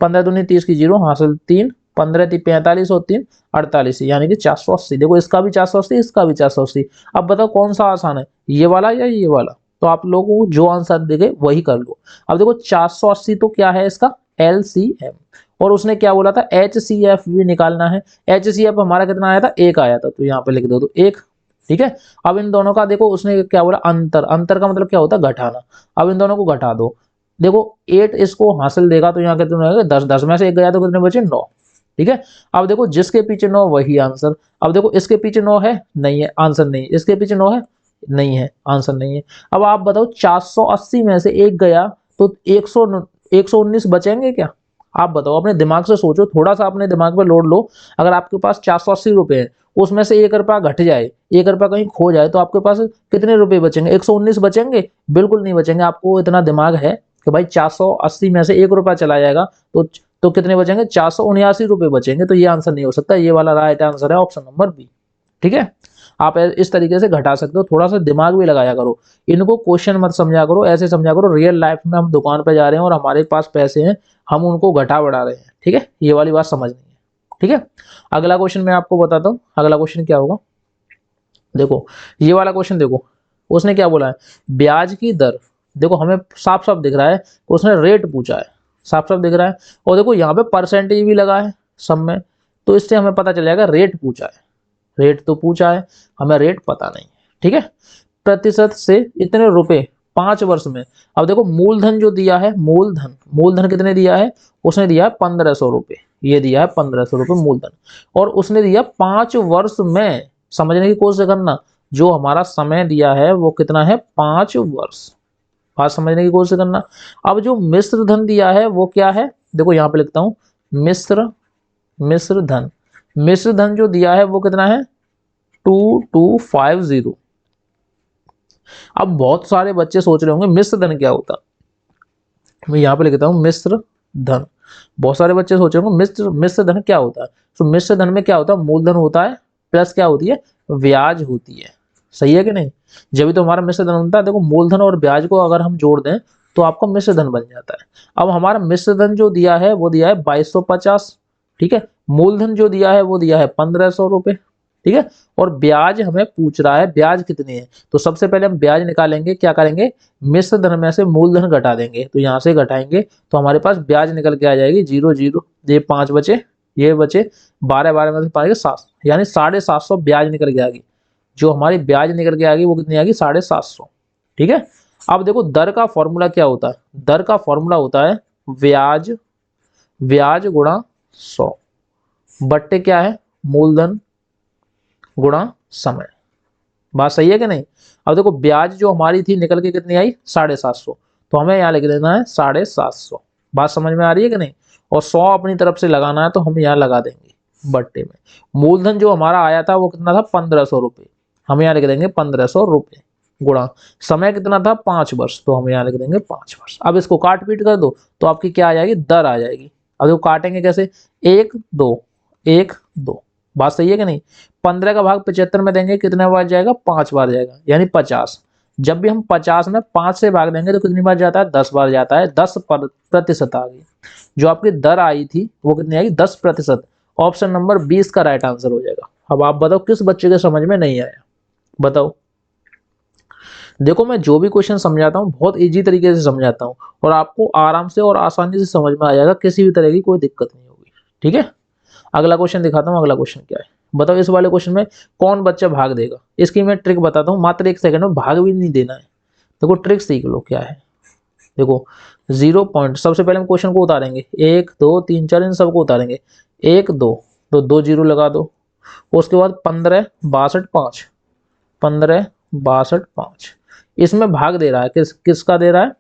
A: 15 दूनी 30 की 0 हासिल 3, 15 थी 45 और 3 48, यानी कि 480। देखो इसका भी 480, इसका भी 480। अब बताओ कौन सा आसान है, ये वाला या ये वाला? तो आप लोगों को जो आंसर देंगे वही कर लो। अब देखो 480 तो क्या है? इसका LCM। और उसने क्या बोला था? HCF भी निकालना है। HCF हमारा कितना आया था? 1 आया था, तो यहाँ पे लिख दो तो 1। ठीक है, अब इन दोनों का देखो उसने क्या बोला? अंतर। अंतर का मतलब क्या होता है? घटाना। अब इन दोनों को घटा दो। देखो 8 इसको हासिल देगा तो यहाँ कितने रहेगा? 10, 10 में से 1 गया तो कितने बचे? 9। ठीक है, अब देखो जिसके पीछे 9 वही आंसर। अब देखो इसके पीछे 9 है, नहीं है, आंसर नहीं है। इसके पीछे 9 है, नहीं है, आंसर नहीं है। अब आप बताओ 480 में से 1 गया तो 119 बचेंगे क्या? आप बताओ, अपने दिमाग से सोचो, थोड़ा सा अपने दिमाग पे लोड लो। अगर आपके पास 480 रुपए है, उसमें से 1 रुपया घट जाए, 1 रुपया कहीं खो जाए, तो आपके पास कितने रुपए बचेंगे? 119 बचेंगे? बिल्कुल नहीं बचेंगे। आपको इतना दिमाग है कि भाई 480 में से 1 रुपया चला जाएगा तो कितने बचेंगे? 479 रुपए बचेंगे। तो ये आंसर नहीं हो सकता। ये वाला राइट आंसर है ऑप्शन नंबर बी। ठीक है, आप इस तरीके से घटा सकते हो। थोड़ा सा दिमाग भी लगाया करो, इनको क्वेश्चन मत समझा करो, ऐसे समझा करो रियल लाइफ में हम दुकान पे जा रहे हैं और हमारे पास पैसे हैं, हम उनको घटा बढ़ा रहे हैं। ठीक है, ये वाली बात समझनी है। ठीक है, अगला क्वेश्चन मैं आपको बताता हूँ। अगला क्वेश्चन क्या होगा, देखो ये वाला क्वेश्चन देखो, उसने क्या बोला है, ब्याज की दर। देखो हमें साफ साफ दिख रहा है, उसने रेट पूछा है, साफ साफ दिख रहा है। और देखो यहाँ पे परसेंटेज भी लगा है सब में, तो इससे हमें पता चल जाएगा रेट पूछा है। रेट तो पूछा है, हमें रेट पता नहीं है। ठीक है, प्रतिशत से इतने रुपए 5 वर्ष में। अब देखो मूलधन जो दिया है, मूलधन, मूलधन कितने दिया है, उसने दिया है 1500 रुपये, ये दिया है 1500 रुपये मूलधन। और उसने दिया 5 वर्ष में। समझने की कोशिश करना, जो हमारा समय दिया है वो कितना है, 5 वर्ष। बात समझने की कोशिश करना। अब जो मिश्र धन दिया है वो क्या है, देखो यहाँ पे लिखता हूं, मिश्र धन। मिश्र धन जो दिया है वो कितना है, 2250। अब बहुत सारे बच्चे सोच रहे होंगे मिश्र धन क्या होता, मैं यहाँ पे लिखता हूँ मिश्र धन। बहुत सारे बच्चे सोच रहे होंगे मिश्र धन क्या होता है। तो मिश्र धन में क्या होता है, मूलधन होता है प्लस क्या होती है, ब्याज होती है। सही है कि नहीं, जब भी तो हमारा मिश्र धन होता है। देखो मूलधन और ब्याज को अगर हम जोड़ दें तो आपका मिश्र धन बन जाता है। अब हमारा मिश्र धन जो दिया है वो दिया है 2250। ठीक है, मूलधन जो दिया है वो दिया है 1500 रुपये। ठीक है, और ब्याज हमें पूछ रहा है ब्याज कितनी है। तो सबसे पहले हम ब्याज निकालेंगे, क्या करेंगे, मिश्र धन में से मूलधन घटा देंगे। तो यहाँ से घटाएंगे तो हमारे पास ब्याज निकल के आ जाएगी 0 0, ये 5 बचे, ये बचे 12, 12 में से पाएंगे 7, यानी 750 ब्याज निकल के आ गई। जो हमारी ब्याज निकल के आ गई वो कितनी आ गई, 750। ठीक है, अब देखो दर का फॉर्मूला क्या होता है, दर का फॉर्मूला होता है ब्याज, ब्याज गुणा 100 बट्टे क्या है, मूलधन गुणा समय। बात सही है कि नहीं। अब देखो ब्याज जो हमारी थी निकल के कितनी आई, 750, तो हमें यहाँ लिख देना है 750। बात समझ में आ रही है कि नहीं। और 100 अपनी तरफ से लगाना है तो हम यहाँ लगा देंगे बट्टे में। मूलधन जो हमारा आया था वो कितना था, 1500 रुपये, हम यहाँ लिख देंगे 1500 रुपये गुणा समय कितना था, 5 वर्ष, तो हम यहाँ लिख देंगे 5 वर्ष। अब इसको काट पीट कर दो तो आपकी क्या आ जाएगी, दर आ जाएगी। अब देखो काटेंगे कैसे, 1 2 1 2। बात सही है कि नहीं। 15 का भाग 75 में देंगे, कितने बार जाएगा, 5 बार जाएगा, यानी 50। जब भी हम 50 में 5 से भाग देंगे तो कितनी बार जाता है, 10 बार जाता है, 10% आ गई। जो आपकी दर आई थी वो कितनी आएगी, 10%। ऑप्शन नंबर 20 का राइट आंसर हो जाएगा। अब आप बताओ किस बच्चे के समझ में नहीं आया, बताओ। देखो मैं जो भी क्वेश्चन समझाता हूँ बहुत इजी तरीके से समझाता हूँ और आपको आराम से और आसानी से समझ में आ जाएगा, किसी भी तरह की कोई दिक्कत नहीं होगी। ठीक है, अगला क्वेश्चन दिखाता हूँ। अगला क्वेश्चन क्या है बताओ, इस वाले क्वेश्चन में कौन बच्चा भाग देगा। इसकी मैं ट्रिक बताता हूँ, मात्र 1 सेकंड में, भाग भी नहीं देना है। देखो ट्रिक सीख लो क्या है। देखो 0 पॉइंट, सबसे पहले हम क्वेश्चन को उतारेंगे, 1 2 3 4 इन सबको उतारेंगे, 1 2 तो 2 0 लगा दो। उसके बाद 15 62 5, 15 62 5, इसमें भाग दे रहा है, किसका दे रहा है,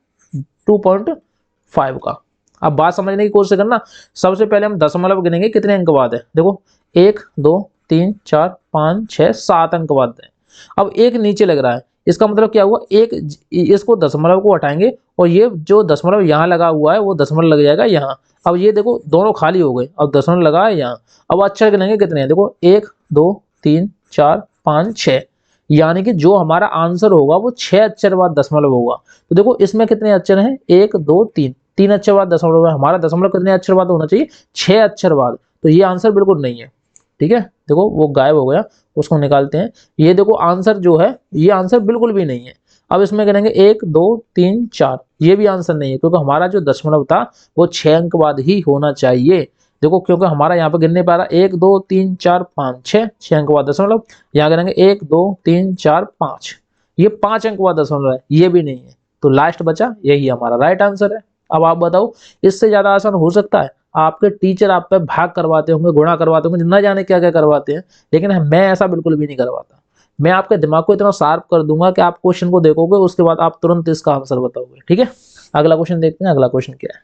A: 2.5 का। अब बात समझने की कोशिश करना, सबसे पहले हम दशमलव गिनेंगे कितने अंक बाद है। देखो 1 2 3 4 5 6 7 अंक बाद है। अब एक नीचे लग रहा है, इसका मतलब क्या हुआ, एक, इसको दशमलव को हटाएंगे और ये जो दशमलव यहाँ लगा हुआ है वो दशमलव लग जाएगा यहाँ। अब ये देखो दोनों खाली हो गए, अब दशमलव लगा है यहाँ। अब अक्षर गिनेंगे कितने हैं, देखो 1 2 3 4 5 6, यानी कि जो हमारा आंसर होगा वो 6 अक्षर बाद दशमलव होगा। तो देखो इसमें कितने अक्षर हैं, 1 2 3, 3 अक्षर बाद दशमलव है। हमारा दशमलव कितने अक्षर बाद होना चाहिए, 6 अक्षर बाद। तो ये आंसर बिल्कुल नहीं है। ठीक है, देखो वो गायब हो गया, उसको निकालते हैं। ये देखो आंसर जो है, ये आंसर बिल्कुल भी नहीं है। अब इसमें करेंगे 1 2 3 4, ये भी आंसर नहीं है, क्योंकि हमारा जो दशमलव था वो 6 अंक बाद ही होना चाहिए। देखो क्योंकि हमारा यहाँ पे गिनने पा रहा 1 2 3 4 5 6 अंक बाद दशमलव, यहाँ करेंगे 1 2 3 4 5, ये 5 अंक बाद दशमलव है, ये भी नहीं है। तो लास्ट बचा, यही हमारा राइट आंसर है। अब आप बताओ इससे ज्यादा आसान हो सकता है। आपके टीचर आप पे भाग करवाते होंगे, गुणा करवाते होंगे, न जाने क्या क्या करवाते हैं, लेकिन मैं ऐसा बिल्कुल भी नहीं करवाता। मैं आपके दिमाग को इतना शार्प कर दूंगा कि आप क्वेश्चन को देखोगे उसके बाद आप तुरंत इसका आंसर बताओगे। ठीक है, अगला क्वेश्चन देखते हैं। अगला क्वेश्चन क्या है,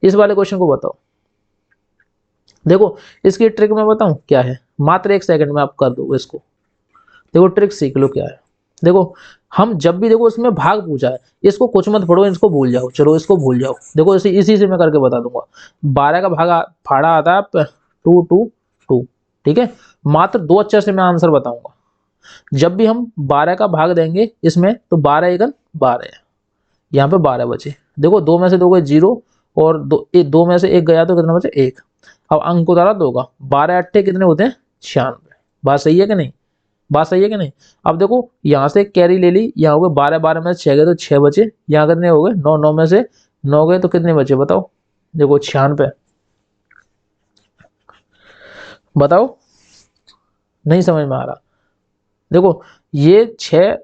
A: इस वाले क्वेश्चन को बताओ। देखो इसकी ट्रिक मैं बताऊं क्या है, मात्र 1 सेकंड में आप कर दो इसको। देखो ट्रिक सीख लो क्या है। देखो हम जब भी, देखो इसमें भाग पूछा है, इसको कुछ मत पढ़ो, इसको भूल जाओ, चलो इसको भूल जाओ। देखो इसी से मैं करके बता दूंगा। 12 का भाग फाड़ा आता है 2 2 2। ठीक है, मात्र 2 अक्षर से मैं आंसर बताऊंगा। जब भी हम 12 का भाग देंगे इसमें तो 12 एकन 12 है, यहाँ पे 12 बचे। देखो 2 में से 2 गए 0 और 2 में से 1 गया तो कितना बचे 1। अब अंक उतारा 2 का, 12 अट्ठे कितने होते हैं 96। बात सही है कि नहीं, बात सही है कि नहीं। अब देखो यहाँ से कैरी ले ली, यहाँ हो गए 12, 12 में से 6 गए तो 6 बचे, यहाँ कितने हो गए 9, 9 में से 9 गए तो कितने बचे बताओ। देखो 96, बताओ नहीं समझ में आ रहा। देखो ये छह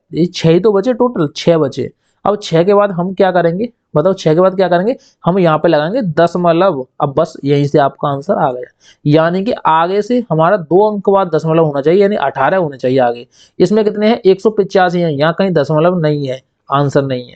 A: ही तो बचे, टोटल 6 बचे। अब 6 के बाद हम क्या करेंगे बताओ, 6 के बाद क्या करेंगे, हम यहाँ पे लगाएंगे दशमलव। अब बस यहीं से आपका आंसर आ गया, यानी कि आगे से हमारा 2 अंक बाद दशमलव होना चाहिए, यानी 18 होने चाहिए आगे। इसमें कितने हैं 185 है, यहाँ कहीं दशमलव नहीं है, आंसर नहीं है।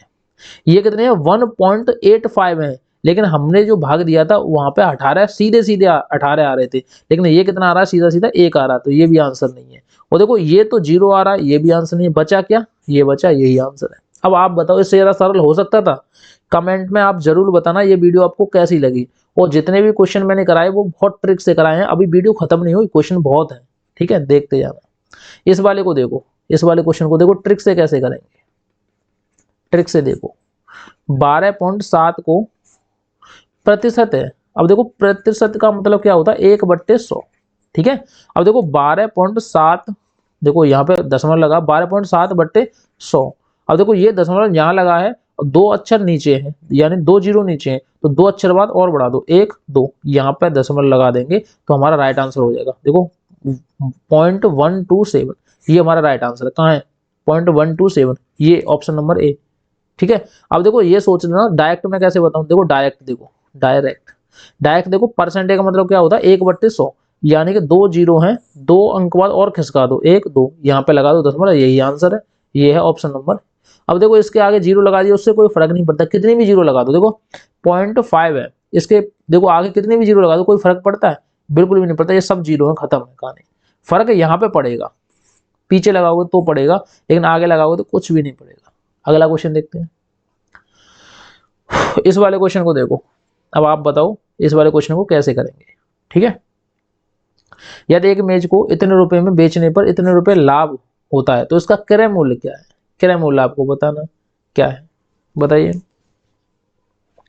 A: ये कितने हैं 1.85 है, लेकिन हमने जो भाग दिया था वहां पे 18 सीधे सीधे 18 आ रहे थे, लेकिन ये कितना आ रहा है सीधा सीधा 1 आ रहा है, तो ये भी आंसर नहीं है। और देखो ये तो 0 आ रहा है, ये भी आंसर नहीं है। बचा क्या, ये बचा, यही आंसर है। अब आप बताओ इससे ज्यादा सरल हो सकता था। कमेंट में आप जरूर बताना ये वीडियो आपको कैसी लगी, और जितने भी क्वेश्चन मैंने कराए वो बहुत ट्रिक से कराए हैं। अभी वीडियो खत्म नहीं हुई, क्वेश्चन बहुत है, ठीक है, देखते जाना। इस वाले को देखो, इस वाले क्वेश्चन को देखो ट्रिक से कैसे करेंगे। ट्रिक से देखो, 12.7 को प्रतिशत है। अब देखो प्रतिशत का मतलब क्या होता है 1/100, ठीक है। अब देखो 12.7, देखो यहाँ पे दशमलव लगा 12.7/100। अब देखो ये दशमलव यहाँ लगा है और 2 अक्षर नीचे है, यानी 2 जीरो नीचे है, तो 2 अक्षर बाद और बढ़ा दो 1 2, यहाँ पे दशमलव लगा देंगे तो हमारा राइट आंसर हो जाएगा। देखो 0.127, ये हमारा राइट आंसर है। कहाँ है 0.127, ये ऑप्शन नंबर ए, ठीक है। अब देखो ये सोचना डायरेक्ट में कैसे बताऊं, देखो डायरेक्ट, देखो डायरेक्ट देखो परसेंटेज का मतलब क्या होता है 1/100, यानी कि 2 जीरो हैं, 2 अंक बाद और खिसका दो 1 2, यहाँ पे लगा दो दशमलव, यही आंसर है, ये है ऑप्शन नंबर। अब देखो इसके आगे जीरो लगा दिया, उससे कोई फर्क नहीं पड़ता, कितनी भी जीरो लगा दो। देखो 0.5 है, इसके देखो आगे कितने भी जीरो लगा दो कोई फर्क पड़ता है, बिल्कुल भी नहीं पड़ता, ये सब जीरो है, खत्म है कहानी। फर्क यहाँ पे पड़ेगा, पीछे लगाओगे तो पड़ेगा, लेकिन आगे लगाओगे तो कुछ भी नहीं पड़ेगा। अगला क्वेश्चन देखते हैं, इस वाले क्वेश्चन को देखो। अब आप बताओ इस वाले क्वेश्चन को कैसे करेंगे, ठीक है। यदि एक मेज को इतने रुपए में बेचने पर इतने रुपए लाभ होता है तो इसका क्रय मूल्य क्या है। क्रय मूल्य आपको बताना क्या है, बताइए,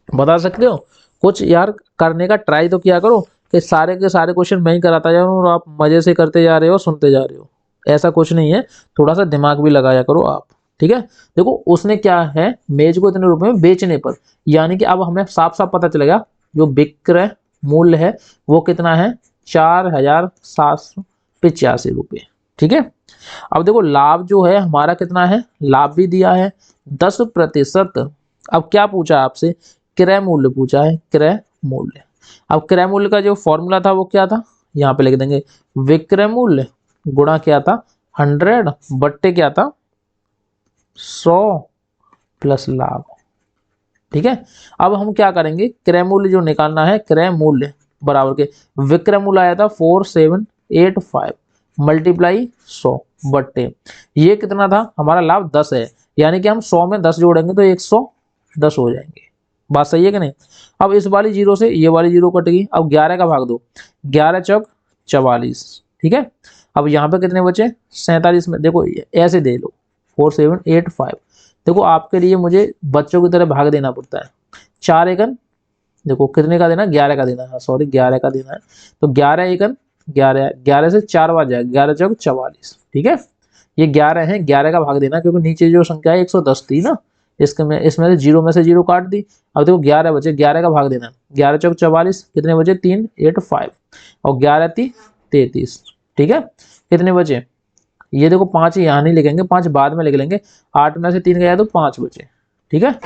A: बता सकते हो। कुछ यार करने का ट्राई तो किया करो, कि सारे के सारे क्वेश्चन मैं ही कराता जा रहा हूँ और आप मजे से करते जा रहे हो, सुनते जा रहे हो, ऐसा कुछ नहीं है। थोड़ा सा दिमाग भी लगाया करो आप, ठीक है। देखो उसने क्या है, मेज को इतने रुपए में बेचने पर, यानी कि अब हमें साफ साफ पता चलेगा जो विक्रय मूल्य है वो कितना है 4785 रुपये, ठीक है। अब देखो लाभ जो है हमारा कितना है, लाभ भी दिया है 10%। अब क्या पूछा आपसे, क्रय मूल्य पूछा है, क्रय मूल्य। अब क्रय मूल्य का जो फॉर्मूला था वो क्या था, यहाँ पे लिख देंगे विक्रय मूल्य गुणा क्या था 100 बट्टे क्या था 100 प्लस लाभ, ठीक है। अब हम क्या करेंगे, क्रय मूल्य जो निकालना है, क्रय मूल्य बराबर के विक्रय मूल्य आया था 4785 मल्टीप्लाई 100 बट्टे ये कितना था हमारा लाभ 10 है, यानी कि हम 100 में 10 जोड़ेंगे तो 110 हो जाएंगे। बात सही है कि नहीं। अब इस वाली जीरो से ये वाली जीरो कटेगी, अब 11 का भाग दो, 11 चौक 44, ठीक है। अब यहाँ पे कितने बचे 47 में, देखो ऐसे दे लो 4785। देखो आपके लिए मुझे बच्चों की तरह भाग देना पड़ता है, 4 एकन देखो कितने का देना 11 का देना है, सॉरी 11 का देना है, तो 11 एकन 11, 11 से 4 बार जाएगा, 11 चौक 44, ठीक है। ये 11 है, 11 का भाग देना, क्योंकि नीचे जो संख्या है 110 थी ना, इसमें से जीरो में से जीरो काट दी। अब देखो 11 बचे, 11 का भाग देना, 11 चौक 44 कितने बचे 385 और 11 × 33, ठीक है। कितने बचे, ये देखो 5 यहाँ नहीं लिखेंगे, 5 बाद में लिख लेंगे, 8 में से 3 गया तो 5 बचे, ठीक है।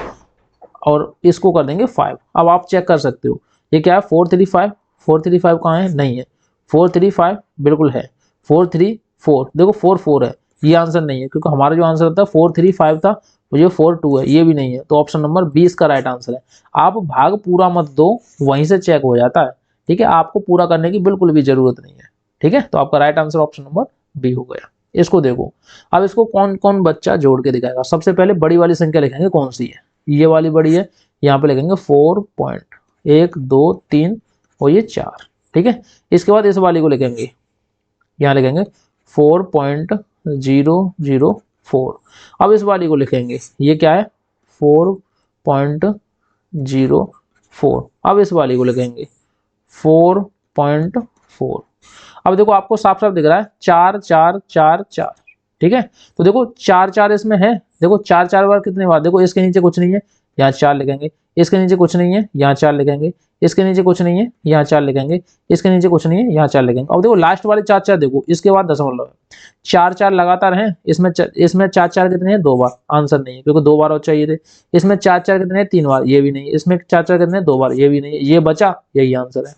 A: और इसको कर देंगे 5। अब आप चेक कर सकते हो ये क्या है 435, 435 कहाँ है, नहीं है, 435 बिल्कुल है, 434 देखो 44 है, ये आंसर नहीं है, क्योंकि हमारा जो आंसर था 435 था, तो ये 42 है, ये भी नहीं है, तो ऑप्शन नंबर 20 का राइट आंसर है। आप भाग पूरा मत दो, वहीं से चेक हो जाता है, ठीक है, आपको पूरा करने की बिल्कुल भी जरूरत नहीं है, ठीक है। तो आपका right answer option number B हो गया। इसको देखो, अब इसको कौन कौन बच्चा जोड़ के दिखाएगा। सबसे पहले बड़ी वाली संख्या लिखेंगे, कौन सी है, ये वाली बड़ी है, यहाँ पे लिखेंगे 4.1 2 3 और ये 4, ठीक है। इसके बाद इस वाली को लिखेंगे, यहाँ लिखेंगे 4. 4.004। अब इस वाली को लिखेंगे, ये क्या है 4.04। अब इस वाली को लिखेंगे 4.4। अब देखो आपको साफ साफ दिख रहा है 4 4 4 4, ठीक है। तो देखो 4 4 इसमें है, देखो 4 4 बार कितने बार, देखो इसके नीचे कुछ नहीं है, यहाँ 4 लिखेंगे, इसके नीचे कुछ नहीं है, यहाँ 4 लिखेंगे, इसके नीचे कुछ नहीं है, यहाँ 4 लिखेंगे, इसके नीचे कुछ नहीं है, यहाँ 4 लिखेंगे। अब देखो लास्ट वाले 4 4 देखो, इसके बाद दशमलव है, 4 4 लगातार हैं, इसमें 4 4 कितने हैं 2 बार, आंसर नहीं है क्योंकि 2 बार और चाहिए थे। इसमें 4 4 कितने हैं 3 बार, ये भी नहीं है। इसमें 4 4 कितने हैं 2 बार, ये भी नहीं है। ये बचा, यही आंसर है।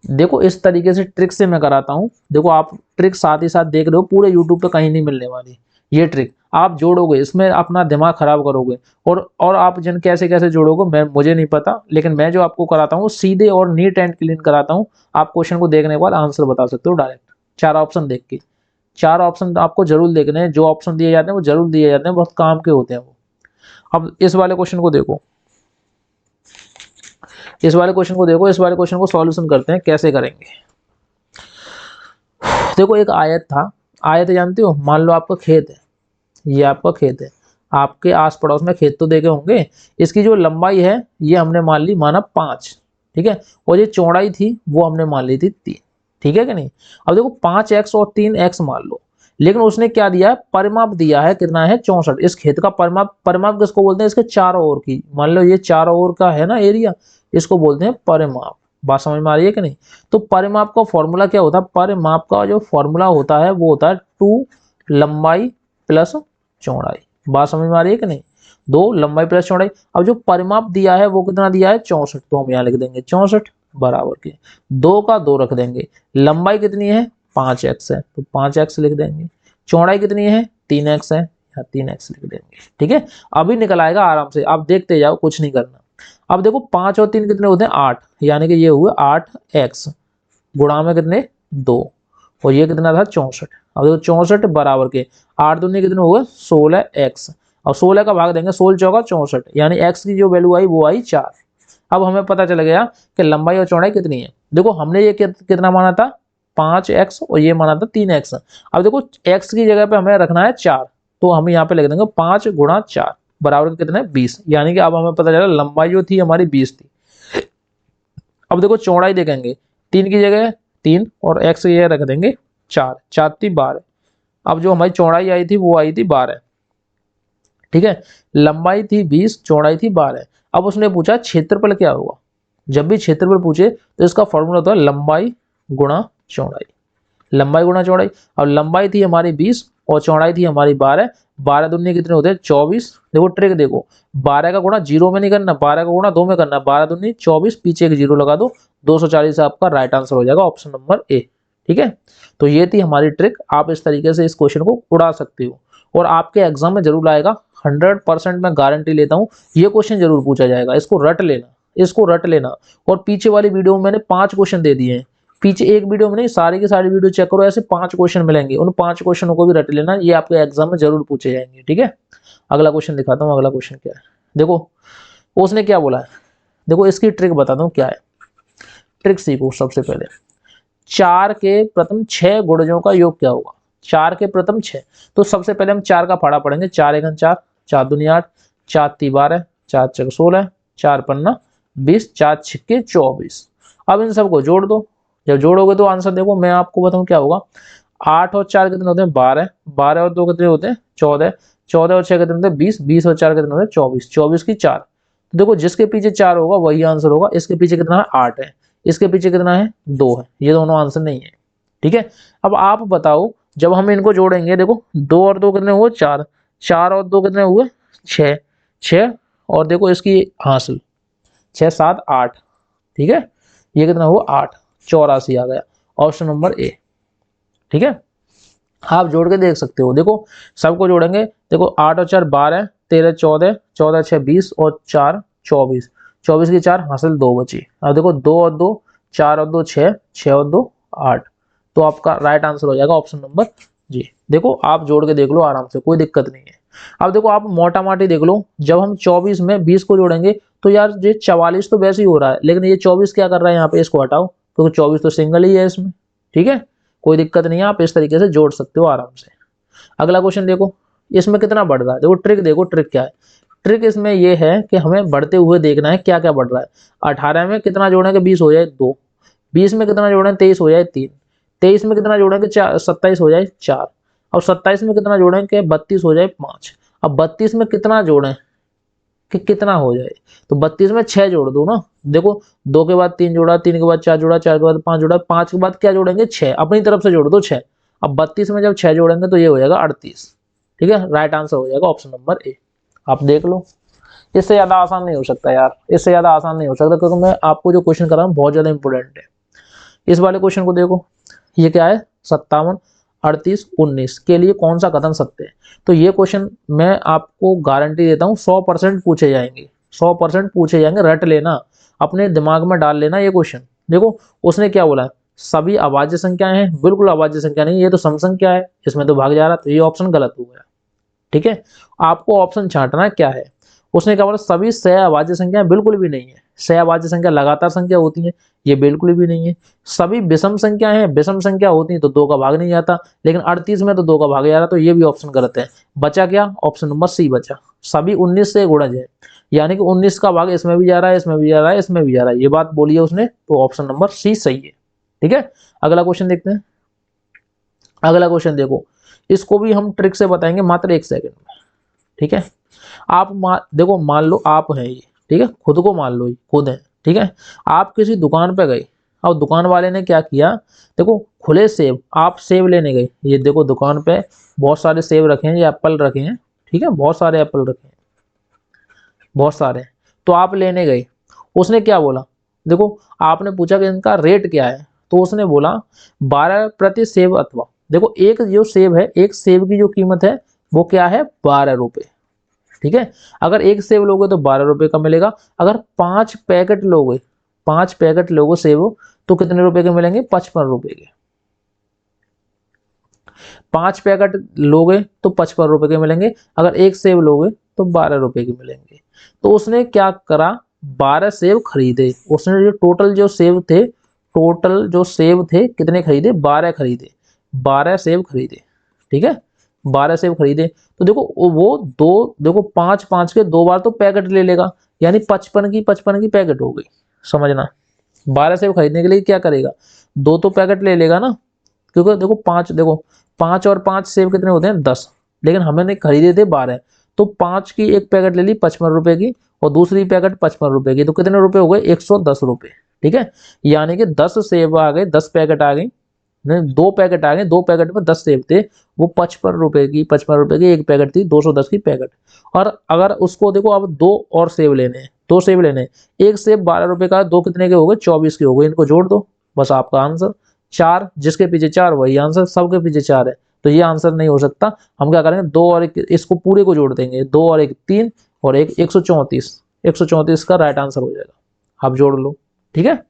A: देखो इस तरीके से ट्रिक से मैं कराता हूँ। देखो आप ट्रिक साथ ही साथ देख रहे हो, पूरे यूट्यूब पे कहीं नहीं मिलने वाली ये ट्रिक। आप जोड़ोगे, इसमें अपना दिमाग खराब करोगे, और आप जन कैसे कैसे जोड़ोगे मैं मुझे नहीं पता, लेकिन मैं जो आपको कराता हूँ सीधे और नीट एंड क्लीन कराता हूँ। आप क्वेश्चन को देखने के बाद आंसर बता सकते हो डायरेक्ट, 4 ऑप्शन देख के। 4 ऑप्शन आपको जरूर देखने हैं, जो ऑप्शन दिए जाते हैं वो जरूर दिए जाते हैं, बहुत काम के होते हैं वो। अब इस वाले क्वेश्चन को देखो, इस वाले क्वेश्चन को देखो, इस वाले क्वेश्चन को सॉल्यूशन करते हैं, कैसे करेंगे। देखो एक आयत था, आयत जानते हो, मान लो आपका खेत है, ये आपका खेत है, आपके आस पड़ोस में खेत तो देखे होंगे। इसकी जो लंबाई है ये हमने मान ली, माना 5, ठीक है, और ये चौड़ाई थी वो हमने मान ली थी 3, ठीक है कि नहीं। अब देखो 5x और 3x मान लो, लेकिन उसने क्या दिया है, परिमाप दिया है, कितना है 64। इस खेत का परिमाप, परिमाप किसको बोलते हैं, इसके चारों ओर की, मान लो ये चारों ओर का है ना एरिया, इसको बोलते हैं परिमाप। बात समझ में आ रही है कि नहीं। तो परिमाप का फॉर्मूला क्या होता है, परिमाप का जो फॉर्मूला होता है वो होता है 2 लंबाई प्लस चौड़ाई। बात समझ में आ रही है कि नहीं, 2 लंबाई प्लस चौड़ाई। अब जो परिमाप दिया है वो कितना दिया है 64, तो हम यहाँ लिख देंगे 64 बराबर के 2 का 2 रख देंगे। लंबाई कितनी है 5x है, तो 5x लिख देंगे। चौड़ाई कितनी है 3x है, यहाँ 3x लिख देंगे, ठीक है। अभी निकल आएगा आराम से, आप देखते जाओ, कुछ नहीं करना। अब देखो 5 और 3 कितने होते हैं 8, यानी कि ये हुए 8x गुणा में कितने 2, और ये कितना था 64। अब देखो 64 बराबर के 8 दूनी कितने हुए 16x, और 16 का भाग देंगे, 16 चौका 64, यानी x की जो वैल्यू आई वो आई 4। अब हमें पता चल गया कि लंबाई और चौड़ाई कितनी है। देखो हमने ये कितना माना था 5x, और ये माना था 3x। अब देखो x की जगह पे हमें रखना है 4, तो हम यहाँ पे लिख देंगे 5 गुणा 4 बराबर कितने 20, यानी कि अब हमें पता चला लंबाई जो थी हमारी 20 थी। अब देखो चौड़ाई देखेंगे, 3 की जगह 3 और x की जगह रख देंगे 4, 4 थी 12। अब जो हमारी चौड़ाई आई थी वो आई थी 12, ठीक है। लंबाई थी 20, चौड़ाई थी 12। अब उसने पूछा क्षेत्रफल क्या होगा। जब भी क्षेत्रफल पूछे तो इसका फॉर्मूला होता है लंबाई गुणा चौड़ाई, लंबाई गुणा चौड़ाई। अब लंबाई थी हमारी 20 और चौड़ाई थी हमारी 12, 12 दूनी कितने होते हैं 24। देखो ट्रिक देखो, 12 का गुणा 0 में नहीं करना, 12 का गुणा 2 में करना, 12 दूनी 24, पीछे एक 0 लगा दो, 240 आपका राइट आंसर हो जाएगा, ऑप्शन नंबर ए, ठीक है। तो ये थी हमारी ट्रिक, आप इस तरीके से इस क्वेश्चन को उड़ा सकते हो, और आपके एग्जाम में जरूर आएगा, 100% मैं गारंटी लेता हूँ ये क्वेश्चन जरूर पूछा जाएगा। इसको रट लेना, इसको रट लेना। और पीछे वाली वीडियो में मैंने 5 क्वेश्चन दे दिए हैं, पीछे एक वीडियो में नहीं, सारी की सारी वीडियो चेक करो, ऐसे 5 क्वेश्चन मिलेंगे, उन 5 क्वेश्चनों को भी रट लेना, ये आपके एग्जाम में जरूर पूछे जाएंगे, ठीक है। अगला क्वेश्चन दिखाता हूँ, अगला क्वेश्चन क्या है, देखो उसने क्या बोला है। देखो इसकी ट्रिक बताता हूँ क्या है, ट्रिक सीखो। सबसे पहले 4 के प्रथम 6 गुणजों का योग क्या होगा, 4 के प्रथम 6। तो सबसे पहले हम 4 का फाड़ा पढ़ेंगे, 4 एकन 4, 4 दूनी 8, 4 ती 12, 4 चक 16, 4 पन्ना 20, 4 छिक्के 24। अब इन सबको जोड़ दो, जब जोड़ोगे तो आंसर देखो मैं आपको बताऊं क्या होगा। 8 और 4 कितने होते हैं 12, 12 और 2 कितने होते हैं 14, 14 और 6 कितने होते हैं 20, 20 और 4 कितने होते हैं 24, 24 की 4। तो देखो जिसके पीछे 4 होगा वही आंसर होगा। इसके पीछे कितना है 8 है, इसके पीछे कितना है 2 है, ये दोनों आंसर नहीं है, ठीक है। अब आप बताओ जब हम इनको जोड़ेंगे, देखो 2 और 2 कितने हुए 4, 4 और 2 कितने हुए 6, 6 और देखो इसकी हासिल 6 7 8, ठीक है। ये कितना हुआ 8, 84 आ गया, ऑप्शन नंबर ए, ठीक है। आप जोड़ के देख सकते हो, देखो सबको जोड़ेंगे, देखो 8 और 4 12, 13 14, 14 6 20 और 4 24, 24 की 4 हासिल 2 बची। अब देखो 2 और 2, 4 और 2 6, 6 और 2 8, तो आपका राइट आंसर हो जाएगा ऑप्शन नंबर जी। देखो आप जोड़ के देख लो आराम से, कोई दिक्कत नहीं है। अब देखो आप मोटा माटी देख लो, जब हम 24 में 20 को जोड़ेंगे तो यार ये 44 तो वैसे ही हो रहा है, लेकिन ये 24 क्या कर रहा है यहाँ पे, इसको हटाओ क्योंकि 24 तो सिंगल ही है इसमें, ठीक है। कोई दिक्कत नहीं है, आप इस तरीके से जोड़ सकते हो आराम से। अगला क्वेश्चन देखो, इसमें कितना बढ़ रहा है, देखो ट्रिक देखो, ट्रिक क्या है। ट्रिक इसमें ये है कि हमें बढ़ते हुए देखना है क्या क्या बढ़ रहा है। 18 में कितना जोड़ेंगे 20 हो जाए 2, 20 में कितना जोड़ेंगे 23 हो जाए 3, 23 में कितना जोड़ेंगे 27 हो जाए 4, और 27 में कितना जोड़ेंगे 32 हो जाए 5। अब 32 में कितना जोड़ें कि कितना हो जाए, तो 32 में 6 जोड़ दो ना। देखो 2 के बाद 3 जोड़ा, 3 के बाद 4 जोड़ा, 4 के बाद 5 जोड़ा, 5 के बाद क्या जोड़ेंगे 6, अपनी तरफ से जोड़ दो 6। अब 32 में जब 6 जोड़ेंगे तो ये हो जाएगा 38। ठीक है, राइट आंसर हो जाएगा ऑप्शन नंबर ए। आप देख लो, इससे ज्यादा आसान नहीं हो सकता यार, इससे ज्यादा आसान नहीं हो सकता, क्योंकि मैं आपको जो क्वेश्चन कर रहा हूँ बहुत ज्यादा इंपॉर्टेंट है। इस वाले क्वेश्चन को देखो, ये क्या है 57, 38, 19 के लिए कौन सा कथन सत्य है। तो ये क्वेश्चन मैं आपको गारंटी देता हूँ 100% पूछे जाएंगे, 100% पूछे जाएंगे, रट लेना, अपने दिमाग में डाल लेना ये क्वेश्चन। देखो उसने क्या बोला, सभी अभाज्य संख्याएं हैं, बिल्कुल अभाज्य संख्या नहीं, ये तो सम संख्या है, इसमें तो भाग जा रहा, तो ये ऑप्शन गलत हो गया। ठीक है, आपको ऑप्शन छांटना क्या है। उसने क्या बोला, सभी सहअभाज्य संख्याएं, बिल्कुल भी नहीं है। सहअभाज्य संख्या लगातार संख्या होती है, ये बिल्कुल भी नहीं है। सभी विषम संख्या है, विषम संख्या होती है तो 2 का भाग नहीं जाता, लेकिन 38 में तो 2 का भाग जा रहा, तो ये भी ऑप्शन गलत है। बचा क्या, ऑप्शन नंबर सी बचा, सभी 19 से गुणज है, यानी कि 19 का भाग इसमें भी जा रहा है, इसमें भी जा रहा है, इसमें भी जा रहा है, ये बात बोली है उसने, तो ऑप्शन नंबर सी सही है। ठीक है, अगला क्वेश्चन देखते हैं। अगला क्वेश्चन देखो, इसको भी हम ट्रिक से बताएंगे मात्र 1 सेकंड में। ठीक है, आप देखो मान लो आप हैं ये, ठीक है, खुद को मान लो ये खुद है। ठीक है, आप किसी दुकान पे गए और दुकान वाले ने क्या किया, देखो खुले सेब, आप सेब लेने गए, ये देखो दुकान पे बहुत सारे सेब रखे हैं, ये एप्पल रखे हैं, ठीक है, बहुत सारे एप्पल रखे हैं, बहुत सारे। तो आप लेने गए, उसने क्या बोला, देखो आपने पूछा कि इनका रेट क्या है, तो उसने बोला 12 प्रति सेब, अथवा देखो एक जो सेब है, एक सेब की जो कीमत है वो क्या है 12 रुपए। ठीक है, अगर एक सेब लोगे तो 12 रुपए का मिलेगा, अगर 5 पैकेट लोगे, 5 पैकेट लोगे सेब, तो कितने रुपए के मिलेंगे 55 रुपए के। 5 पैकेट लोगे तो 55 रुपए के मिलेंगे, अगर एक सेब लोगे तो 12 रुपए के मिलेंगे। तो उसने क्या करा, 12 सेब खरीदे, उसने जो टोटल जो सेब थे, टोटल जो सेब थे कितने खरीदे 12 खरीदे, 12 सेब खरीदे। ठीक है, 12 सेब खरीदे, तो देखो वो दो, देखो 5 5 के 2 बार तो पैकेट ले लेगा, यानी 55 की पैकेट हो गई। समझना, 12 सेब खरीदने के लिए क्या करेगा, 2 तो पैकेट ले लेगा ना, क्योंकि देखो 5, देखो 5 और 5 सेब कितने होते हैं 10, लेकिन हमने खरीदे थे 12, तो 5 की एक पैकेट ले ली 55 रुपए की, और दूसरी पैकेट 55 रुपए की, तो कितने रुपए हो गए 110 रुपए। ठीक है, यानी कि 10 सेब आ गए, 10 पैकेट आ गई, नहीं 2 पैकेट आ गए, 2 पैकेट में 10 सेब थे, वो 55 रुपए की, 55 रुपए की एक पैकेट थी, 210 की पैकेट। और अगर उसको देखो अब 2 और सेब लेने हैं, 2 सेब लेने हैं, एक सेब 12 रुपए का, 2 कितने के हो गए 24 के हो गए, इनको जोड़ दो, बस आपका आंसर। 4, जिसके पीछे 4 वही आंसर, सबके पीछे 4 है, तो ये आंसर नहीं हो सकता। हम क्या करेंगे 2 और 1, इसको पूरे को जोड़ देंगे, 2 और 1 3, और 1 134, 134 का राइट आंसर हो जाएगा, आप जोड़ लो। ठीक है,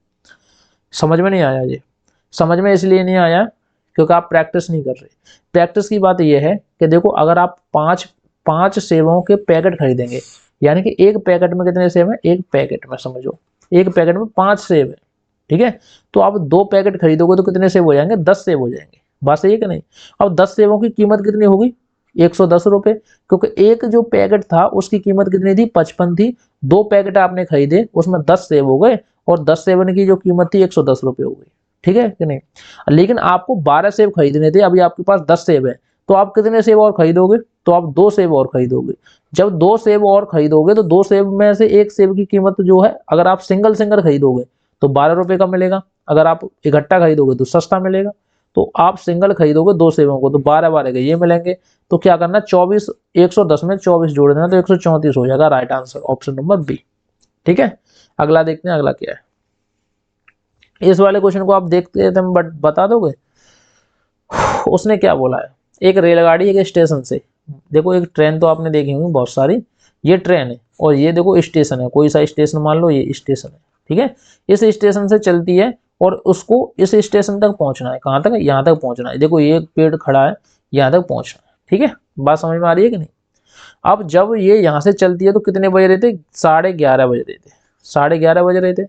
A: समझ में नहीं आया ये, समझ में इसलिए नहीं आया क्योंकि आप प्रैक्टिस नहीं कर रहे। प्रैक्टिस की बात यह है कि देखो अगर आप 5 सेबों के पैकेट खरीदेंगे, यानी कि एक पैकेट में कितने सेब हैं, एक पैकेट में समझो एक पैकेट में 5 सेब है। ठीक है, तो आप 2 पैकेट खरीदोगे तो कितने सेब हो जाएंगे 10 सेब हो जाएंगे, बात सही है कि नहीं। अब 10 सेबों की कीमत कितनी होगी 110 रुपए, क्योंकि एक जो पैकेट था उसकी कीमत कितनी थी 55 थी, 2 पैकेट आपने खरीदे उसमें 10 सेब हो गए, और 10 सेब की जो कीमत थी 110 रुपए हो गई। ठीक है कि नहीं, लेकिन आपको 12 सेब खरीदने थे, अभी आपके पास 10 सेब है, तो आप कितने सेब और खरीदोगे, तो आप 2 सेब और खरीदोगे। जब 2 सेब और खरीदोगे तो 2 सेब में से एक सेब की कीमत जो है, अगर आप सिंगल सिंगल खरीदोगे तो 12 रुपए का मिलेगा, अगर आप इकट्ठा खरीदोगे तो सस्ता मिलेगा। तो आप सिंगल खरीदोगे 2 सेबों को तो 12 12 के ये मिलेंगे, तो क्या करना 24, 110 में 24 जोड़ देना, तो 134 हो जाएगा right answer, option number B. ठीक है, अगला देखते हैं, अगला क्या है। इस वाले क्वेश्चन को आप देखते थे बट बता दोगे। उसने क्या बोला है, एक रेलगाड़ी एक स्टेशन से, देखो एक ट्रेन तो आपने देखी होंगी बहुत सारी, ये ट्रेन है और ये देखो स्टेशन है, कोई सा स्टेशन मान लो ये स्टेशन है। ठीक है, इस स्टेशन से चलती है और उसको इस स्टेशन तक पहुंचना है, कहाँ तक, यहाँ तक पहुंचना है, देखो ये एक पेड़ खड़ा है, यहाँ तक पहुंचना है। ठीक है, बात समझ में आ रही है कि नहीं। अब जब ये यहाँ से चलती है तो कितने बज रहे थे 11:30 बज रहे थे, 11:30 बज रहे थे।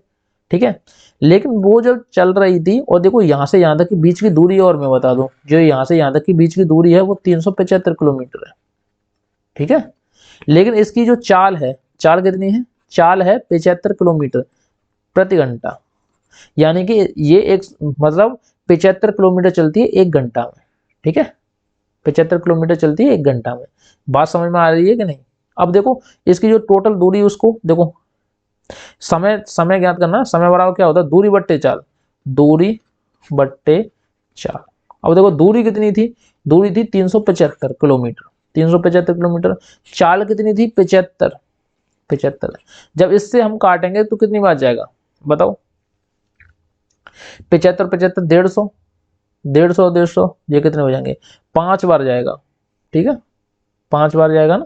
A: ठीक है, लेकिन वो जब चल रही थी, और देखो यहाँ से यहाँ तक की बीच की दूरी, और मैं बता दूं जो यहाँ से यहाँ तक की बीच की दूरी है वो 375 किलोमीटर है, ठीक है। लेकिन इसकी जो चाल है, चाल कितनी है, चाल है 75 किलोमीटर प्रति घंटा, यानी कि ये एक मतलब 75 किलोमीटर चलती है 1 घंटा में, ठीक है। 75 किलोमीटर चलती है 1 घंटा में। बात समझ में आ रही है कि नहीं? अब देखो इसकी जो टोटल दूरी, उसको देखो, समय समय ज्ञात करना, समय बराबर क्या होता है, दूरी बट्टे चाल, दूरी बट्टे चाल। अब देखो दूरी कितनी थी, दूरी थी 375 किलोमीटर, 375 किलोमीटर। चाल कितनी थी, 75, 75। जब इससे हम काटेंगे तो कितनी बार जाएगा बताओ, 75 75 150, 150 150, ये कितने हो जाएंगे, 5 बार जाएगा, ठीक है। 5 बार जाएगा ना,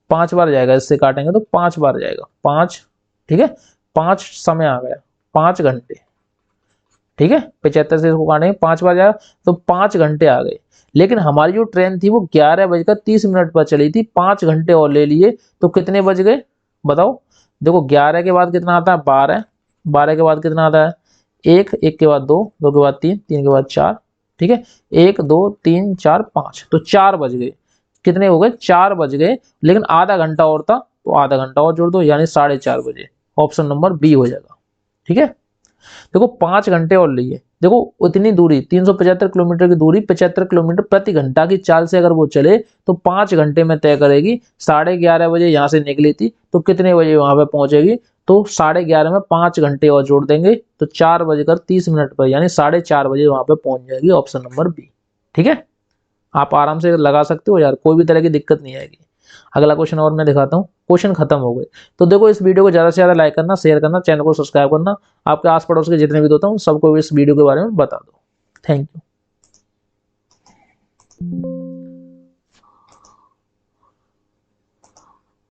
A: 5 बार जाएगा, इससे काटेंगे तो 5 बार जाएगा, 5, ठीक है। 5 समय आ गया, 5 घंटे, ठीक है। 75 से इसको काटेंगे, 5 बार जाएगा तो 5 घंटे आ गए। लेकिन हमारी जो ट्रेन थी वो 11:30 पर चली थी, 5 घंटे और ले लिए तो कितने बज गए बताओ। देखो 11 के बाद कितना आता है, 12, 12 के बाद कितना आता है, 1, 1 के बाद 2, 2 के बाद 3, 3 के बाद 4, ठीक है। 1 2 3 4 5, तो 4 बज गए। कितने हो गए, 4 बज गए। लेकिन आधा घंटा और था तो आधा घंटा और जोड़ दो, यानी 4:30 बजे। ऑप्शन नंबर बी हो जाएगा, ठीक है। देखो 5 घंटे और लिए, देखो उतनी दूरी 375 किलोमीटर की दूरी 75 किलोमीटर प्रति घंटा की चाल से अगर वो चले तो 5 घंटे में तय करेगी। 11:30 बजे यहाँ से निकली थी तो कितने बजे वहां पे पहुंचेगी, तो 11:30 में 5 घंटे और जोड़ देंगे तो 4:30 पर, यानी 4:30 बजे वहां पे पहुंच जाएगी। ऑप्शन नंबर बी, ठीक है। आप आराम से लगा सकते हो यार, कोई भी तरह की दिक्कत नहीं आएगी। अगला क्वेश्चन और मैं दिखाता हूँ, क्वेश्चन खत्म हो गए। तो देखो इस वीडियो को ज़्यादा से ज़्यादा लाइक करना, शेयर करना, चैनल को सब्सक्राइब करना, आपके आस पड़ोस के जितने भी दोस्त हैं उन सबको इस वीडियो के बारे में बता दो। Thank you.